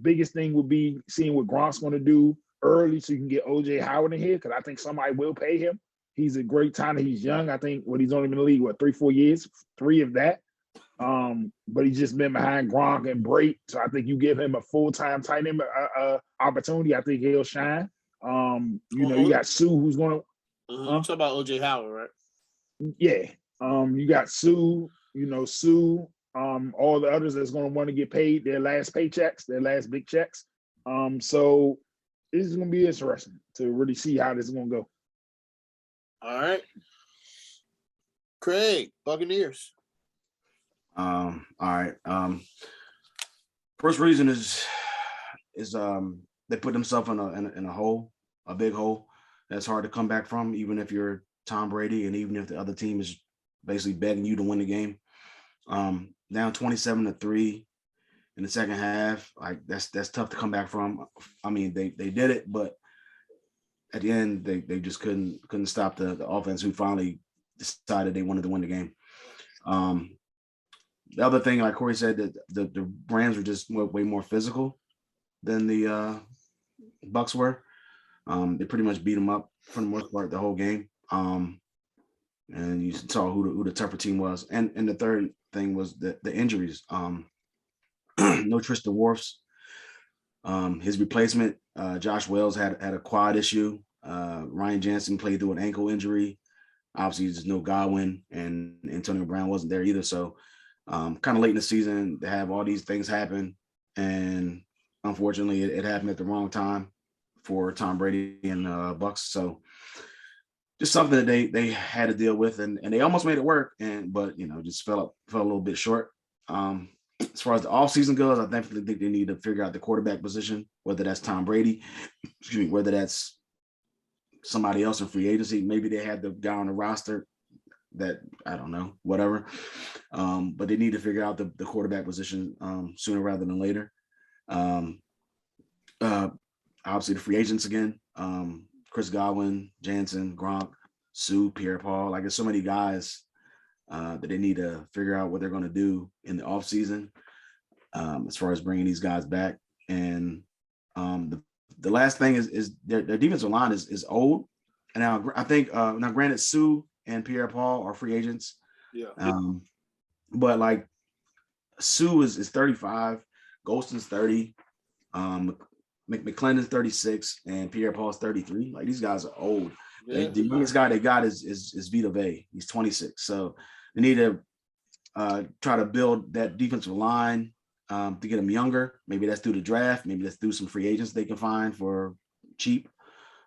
biggest thing would be seeing what Gronk's going to do early so you can get OJ Howard in here, because I think somebody will pay him. He's a great talent. He's young. I think he's only been in the league, 3-4 years, 3 of that. But he's just been behind Gronk and Brady. So I think you give him a full-time tight end opportunity, I think he'll shine. You got Sue who's going to I'm talking about OJ Howard, right? Yeah. You got Sue, Sue. All the others that's going to want to get paid their last paychecks, their last big checks. So this is going to be interesting to really see how this is going to go. All right. Craig, Buccaneers. All right. First reason is they put themselves in a hole, a big hole that's hard to come back from, even if you're Tom Brady and even if the other team is basically begging you to win the game. Down 27-3 in the second half. Like that's tough to come back from. I mean, they did it, but at the end they just couldn't stop the offense, who finally decided they wanted to win the game. The other thing, like Corey said, that the Rams were just way more physical than the Bucs were. They pretty much beat them up for the most part the whole game. And you saw who the tougher team was. And the third thing was the injuries. No Tristan Wirfs. His replacement, Josh Wells, had a quad issue. Ryan Jensen played through an ankle injury. Obviously, there's no Godwin, and Antonio Brown wasn't there either. So kind of late in the season to have all these things happen. And unfortunately, it happened at the wrong time for Tom Brady and Bucs. So just something that they had to deal with, and they almost made it work, but just fell a little bit short. As far as the offseason goes, I definitely think they need to figure out the quarterback position, whether that's Tom Brady, whether that's somebody else in free agency. Maybe they had the guy on the roster that, I don't know, whatever. But they need to figure out the quarterback position sooner rather than later. Obviously the free agents again. Chris Godwin, Jansen, Gronk, Sue, Pierre-Paul. Like, there's so many guys that they need to figure out what they're going to do in the offseason as far as bringing these guys back. And the last thing is their defensive line is old. And now I think, now granted, Sue and Pierre-Paul are free agents. Yeah. But like Sue is 35, Golston's 30, McClendon's 36, and Pierre-Paul's 33. Like, these guys are old. Yeah. The youngest guy they got is Vita Vea. He's 26. So they need to try to build that defensive line to get them younger. Maybe that's through the draft. Maybe that's through some free agents they can find for cheap.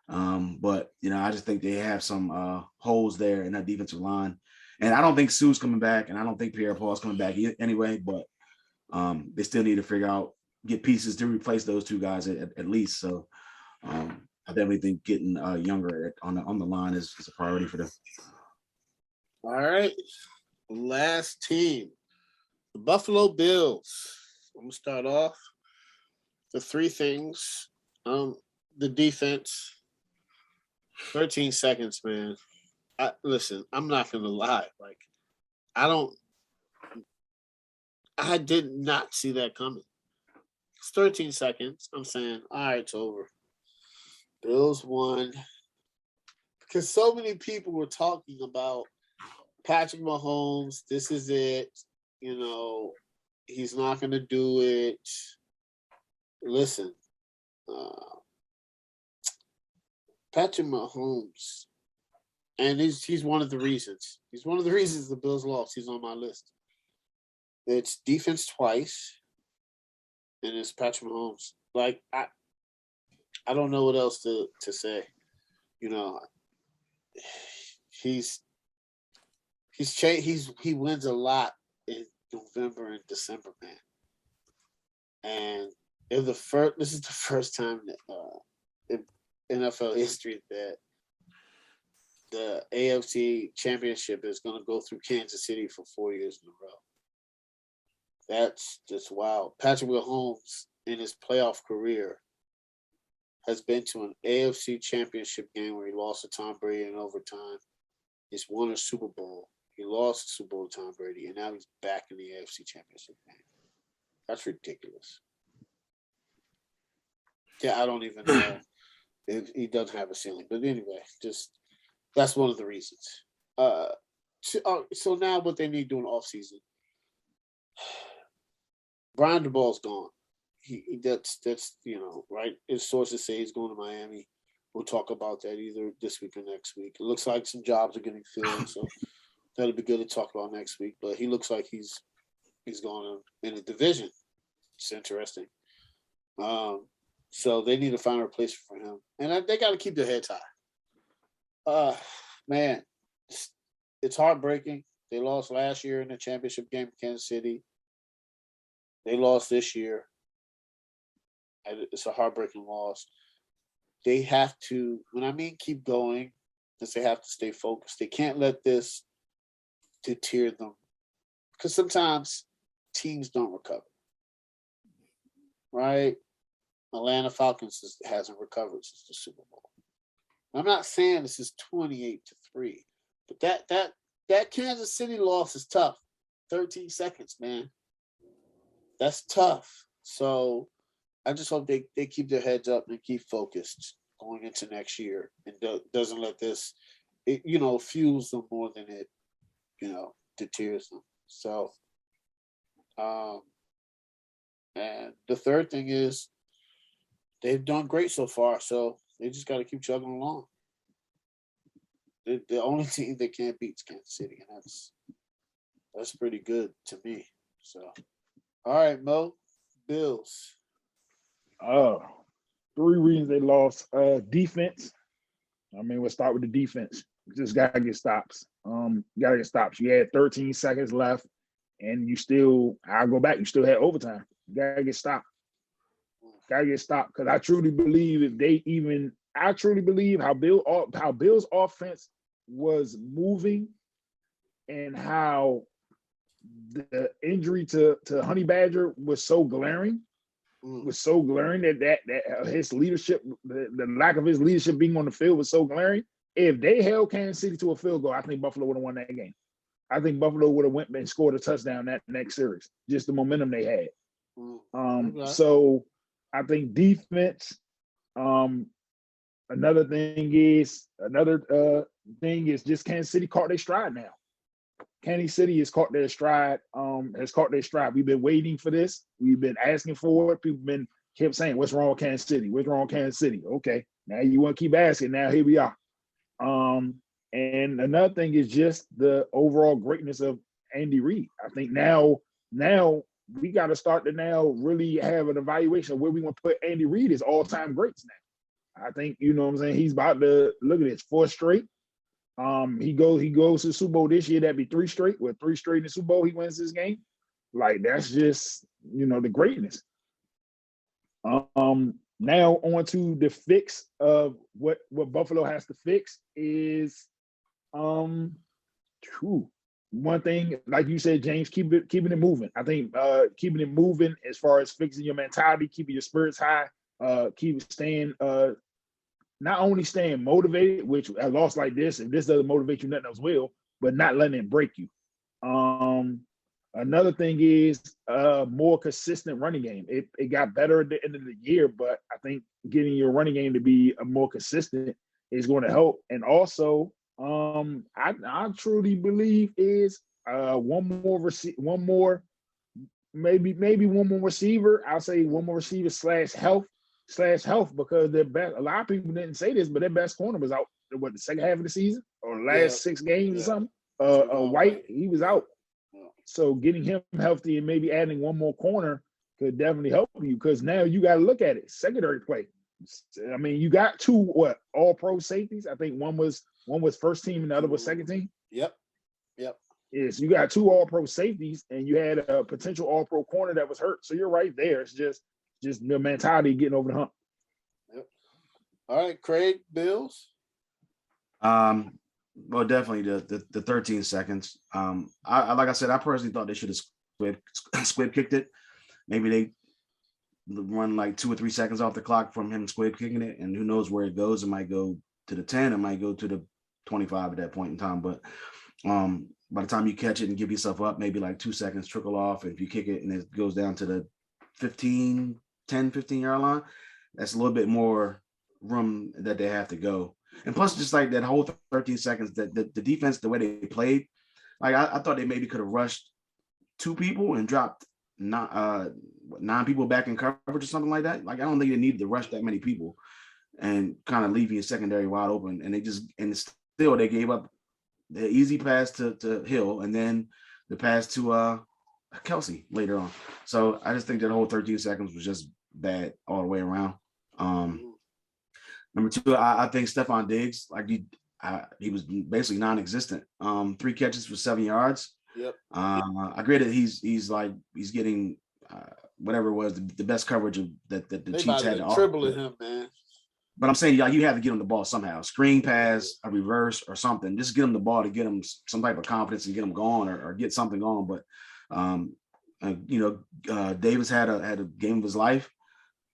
But I just think they have some holes there in that defensive line. And I don't think Sue's coming back, and I don't think Pierre-Paul's coming back anyway. But they still need to get pieces to replace those two guys at least. So I definitely think getting younger on the line is a priority for them. All right. Last team, the Buffalo Bills. I'm gonna start off. The three things. The defense. 13 seconds, man. Listen, I'm not gonna lie. Like, I did not see that coming. It's 13 seconds. I'm saying, all right, it's over. Bills won. Because so many people were talking about Patrick Mahomes. This is it. You know, he's not going to do it. Listen, Patrick Mahomes, and he's one of the reasons. He's one of the reasons the Bills lost. He's on my list. It's defense twice, and it's Patrick Mahomes. Like, I don't know what else to say. You know, he wins a lot in November and December, man. And this is the first time that in NFL history that the AFC Championship is going to go through Kansas City for 4 years in a row. That's just wild. Patrick Mahomes in his playoff career has been to an AFC Championship game where he lost to Tom Brady in overtime. He's won a Super Bowl. He lost the Super Bowl to Tom Brady, and now he's back in the AFC Championship game. That's ridiculous. Yeah, I don't even know if he doesn't have a ceiling. But anyway, just that's one of the reasons. So now what they need to do in offseason. Brian DeBall's gone. That's right. His sources say he's going to Miami. We'll talk about that either this week or next week. It looks like some jobs are getting filled, so that'll be good to talk about next week. But he looks like he's going in a division. It's interesting. So they need to find a replacement for him, and they got to keep their heads high. Man, it's heartbreaking. They lost last year in the championship game in Kansas City. They lost this year. It's a heartbreaking loss. They have to, when I mean keep going, is they have to stay focused. They can't let this deter them. Because sometimes teams don't recover. Right? Atlanta Falcons hasn't recovered since the Super Bowl. I'm not saying this is 28-3, but that Kansas City loss is tough. 13 seconds, man. That's tough. So I just hope they keep their heads up and keep focused going into next year and doesn't let this, fuels them more than it, deters them. So, and the third thing is they've done great so far, so they just got to keep chugging along. The only team they can't beat is Kansas City, and that's pretty good to me. So, all right, Mo, Bills. 3 reasons they lost. Defense. I mean, we'll start with the defense. Just gotta get stops. You had 13 seconds left, and I'll go back. You still had overtime. You gotta get stopped. Because I truly believe how Bill's offense was moving, and how the injury to Honey Badger was so glaring. That his leadership, the lack of his leadership being on the field was so glaring. If they held Kansas City to a field goal, I think Buffalo would have won that game. I think Buffalo would have went and scored a touchdown that next series. Just the momentum they had. So I think defense. Another thing is just Kansas City caught their stride now. Kansas City has caught their stride. We've been waiting for this. We've been asking for it. People kept saying, "What's wrong with Kansas City? What's wrong with Kansas City?" Okay, now you want to keep asking. Now here we are. And another thing is just the overall greatness of Andy Reid. I think now we got to start to now really have an evaluation of where we want to put Andy Reid as all-time greats now. I think, you know what I'm saying, he's about to look at this 4 straight. He goes to the Super Bowl this year. That'd be 3 straight. With 3 straight in the Super Bowl, he wins this game. Like, that's just, the greatness. Now on to the fix of what Buffalo has to fix is Whew. One thing, like you said, James, keeping it moving. I think keeping it moving as far as fixing your mentality, keeping your spirits high, keep staying not only staying motivated, which a loss like this, if this doesn't motivate you, nothing else will, but not letting it break you. Another thing is more consistent running game. It got better at the end of the year, but I think getting your running game to be more consistent is going to help. And also, I truly believe is one more receiver. I'll say one more receiver slash health because their best. A lot of people didn't say this, but their best corner was out. What, the second half of the season or the last 6 games or something? White, he was out. So getting him healthy and maybe adding one more corner could definitely help you because now you got to look at it. Secondary play. I mean, you got 2 all-pro safeties. I think one was first team and the other was second team. Yep. Yes, you got 2 all-pro safeties and you had a potential all-pro corner that was hurt. So you're right there. It's just the mentality getting over the hump. Yep. All right, Craig, Bills. Well, definitely the 13 seconds. I like I said, I personally thought they should have squib kicked it. Maybe they run like 2 or 3 seconds off the clock from him squib kicking it, and who knows where it goes. It might go to the 10, it might go to the 25 at that point in time. But by the time you catch it and give yourself up, maybe like 2 seconds trickle off. If you kick it and it goes down to the 15 yard line, that's a little bit more room that they have to go. And plus, just like that whole 13 seconds, that the defense, the way they played, like I thought they maybe could have rushed 2 people and dropped 9 people back in coverage or something like that. Like I don't think they needed to rush that many people and kind of leave your secondary wide open. And still they gave up the easy pass to Hill and then the pass to Kelsey later on. So I just think that whole 13 seconds was just bad all the way around. Number 2, I think Stephon Diggs, like he was basically non-existent. 3 catches for 7 yards. Yep. I agree that he's getting whatever it was the best coverage that the Chiefs had to offer. Dribbling him, man. But I'm saying, you have to get him the ball somehow. Screen pass, a reverse, or something. Just get him the ball to get him some type of confidence and get him going or get something going. But Davis had a game of his life.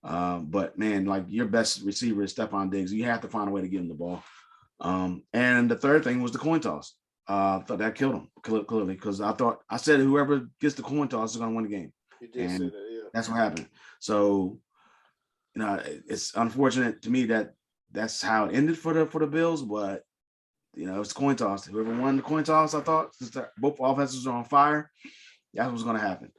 But man, like your best receiver is Stephon Diggs. You have to find a way to get him the ball. And the third thing was the coin toss. I thought that killed him clearly because I said whoever gets the coin toss is going to win the game. You did say that, yeah. That's what happened. So, it's unfortunate to me that that's how it ended for the Bills, but it's coin toss. Whoever won the coin toss, I thought, since both offenses are on fire, that's what's going to happen.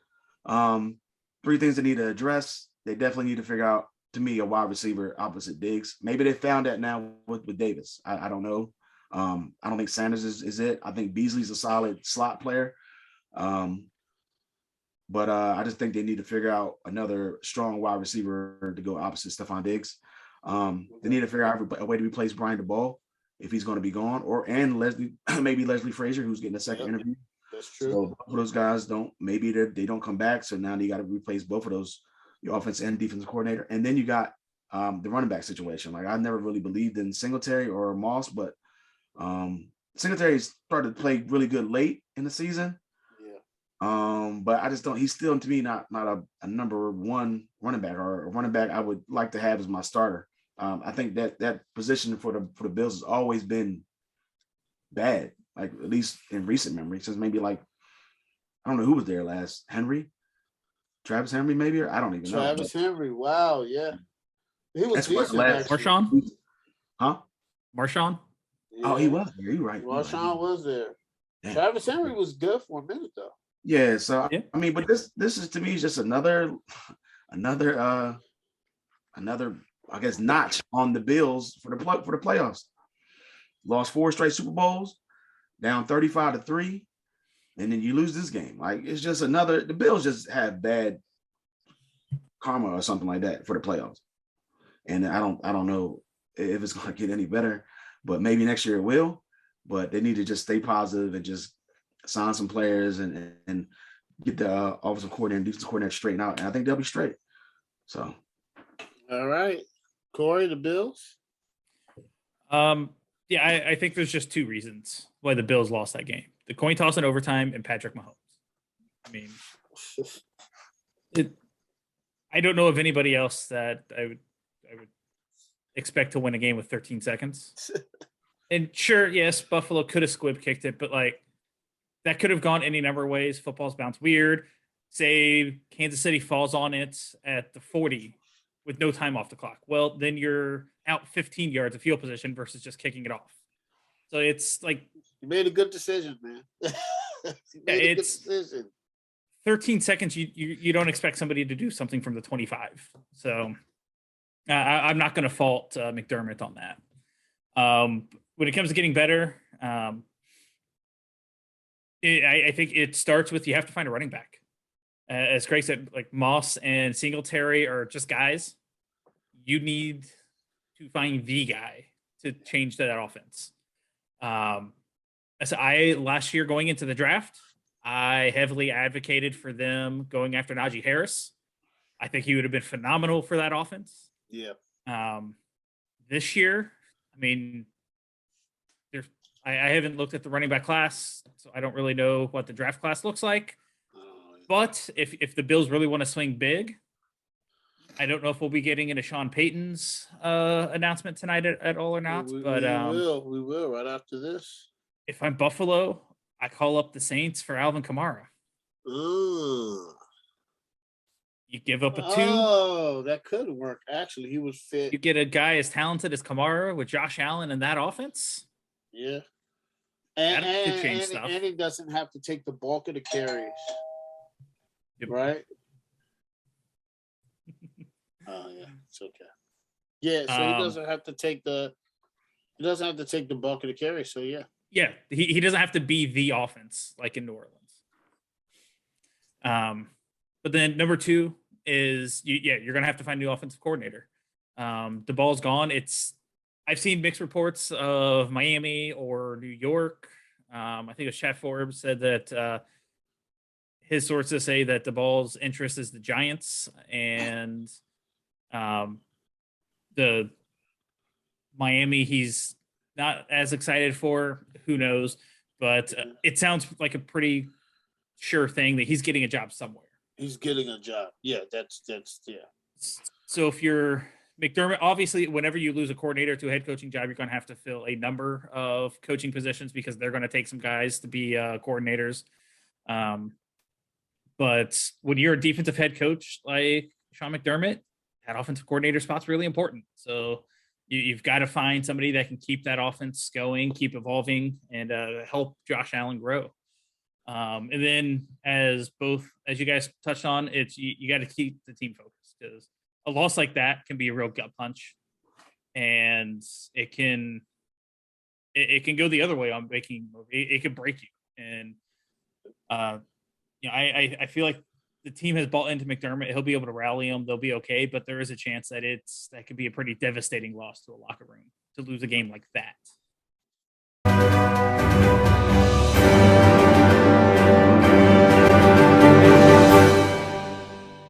3 things they need to address. They definitely need to figure out, to me, a wide receiver opposite Diggs. Maybe they found that now with Davis. I don't know. I don't think Sanders is it. I think Beasley's a solid slot player. But I just think they need to figure out another strong wide receiver to go opposite Stephon Diggs. They need to figure out a way to replace Brian DeBall if he's going to be gone, and maybe Leslie Frazier, who's getting a second interview. That's true. So both of those guys they don't come back. So now they got to replace both of those, your offense and defensive coordinator. And then you got the running back situation. Like I never really believed in Singletary or Moss, but Singletary started to play really good late in the season. But I just don't. He's still, to me, not a number 1 running back or a running back I would like to have as my starter. I think that position for the Bills has always been bad, like at least in recent memory. Since maybe like I don't know who was there last. Travis Henry, maybe, or I don't even know. Travis Henry, wow, yeah, he was decent. Marshawn, huh? Marshawn. Yeah. Oh, he was there. You're right. Marshawn was there. Yeah. Travis Henry was good for a minute though. Yeah, so Yeah. I mean, but this is to me just another I guess notch on the Bills for the playoffs. Lost 4 straight Super Bowls, down 35-3, and then you lose this game. Like it's just the Bills just have bad karma or something like that for the playoffs. And I don't know if it's going to get any better, but maybe next year it will. But they need to just stay positive and just sign some players and get the offensive coordinator and defensive coordinator straightened out. And I think they'll be straight. So, all right, Corey, the Bills. I think there's just 2 reasons why the Bills lost that game. the coin toss in overtime and Patrick Mahomes. I mean, I don't know of anybody else that I would expect to win a game with 13 seconds. And sure, yes, Buffalo could have squib kicked it, but like that could have gone any number of ways. Football's bounce weird. Say Kansas City falls on it at the 40 with no time off the clock. Well, then you're out 15 yards of field position versus just kicking it off. So it's like you made a good decision, man. It's 13 seconds. You don't expect somebody to do something from the 25. So I'm not going to fault McDermott on that. When it comes to getting better, I think it starts with you have to find a running back. As Craig said, like Moss and Singletary are just guys. You need to find the guy to change that offense. So last year going into the draft, I heavily advocated for them going after Najee Harris. I think he would have been phenomenal for that offense. Yeah. This year, I mean, I haven't looked at the running back class, so I don't really know what the draft class looks like. But if the Bills really want to swing big, I don't know if we'll be getting into Sean Payton's announcement tonight at all or not. We will right after this. If I'm Buffalo, I call up the Saints for Alvin Kamara. You give up a 2. Oh, that could work. Actually, he was fit. You get a guy as talented as Kamara with Josh Allen in that offense. Yeah. And he doesn't have to take the bulk of the carries. Yep. Right? Oh yeah, it's okay. Yeah, so he doesn't have to take the bulk of the carries. So yeah. Yeah, he doesn't have to be the offense like in New Orleans. But then number 2 is you're gonna have to find a new offensive coordinator. The ball's gone. I've seen mixed reports of Miami or New York. I think it was Chat Forbes said that his sources say that the ball's interest is the Giants, and the Miami he's not as excited for. Who knows? But it sounds like a pretty sure thing that he's getting a job somewhere. He's getting a job. Yeah, that's yeah. So if you're McDermott, obviously, whenever you lose a coordinator to a head coaching job, you're going to have to fill a number of coaching positions because they're going to take some guys to be coordinators. But when you're a defensive head coach like Sean McDermott, that offensive coordinator spot's really important. So you've got to find somebody that can keep that offense going, keep evolving, and help Josh Allen grow. And then as you guys touched on, it's you got to keep the team focused because a loss like that can be a real gut punch, and it can go the other way on making. It can break you, and I feel like the team has bought into McDermott. He'll be able to rally them. They'll be okay, but there is a chance that that could be a pretty devastating loss to a locker room to lose a game like that.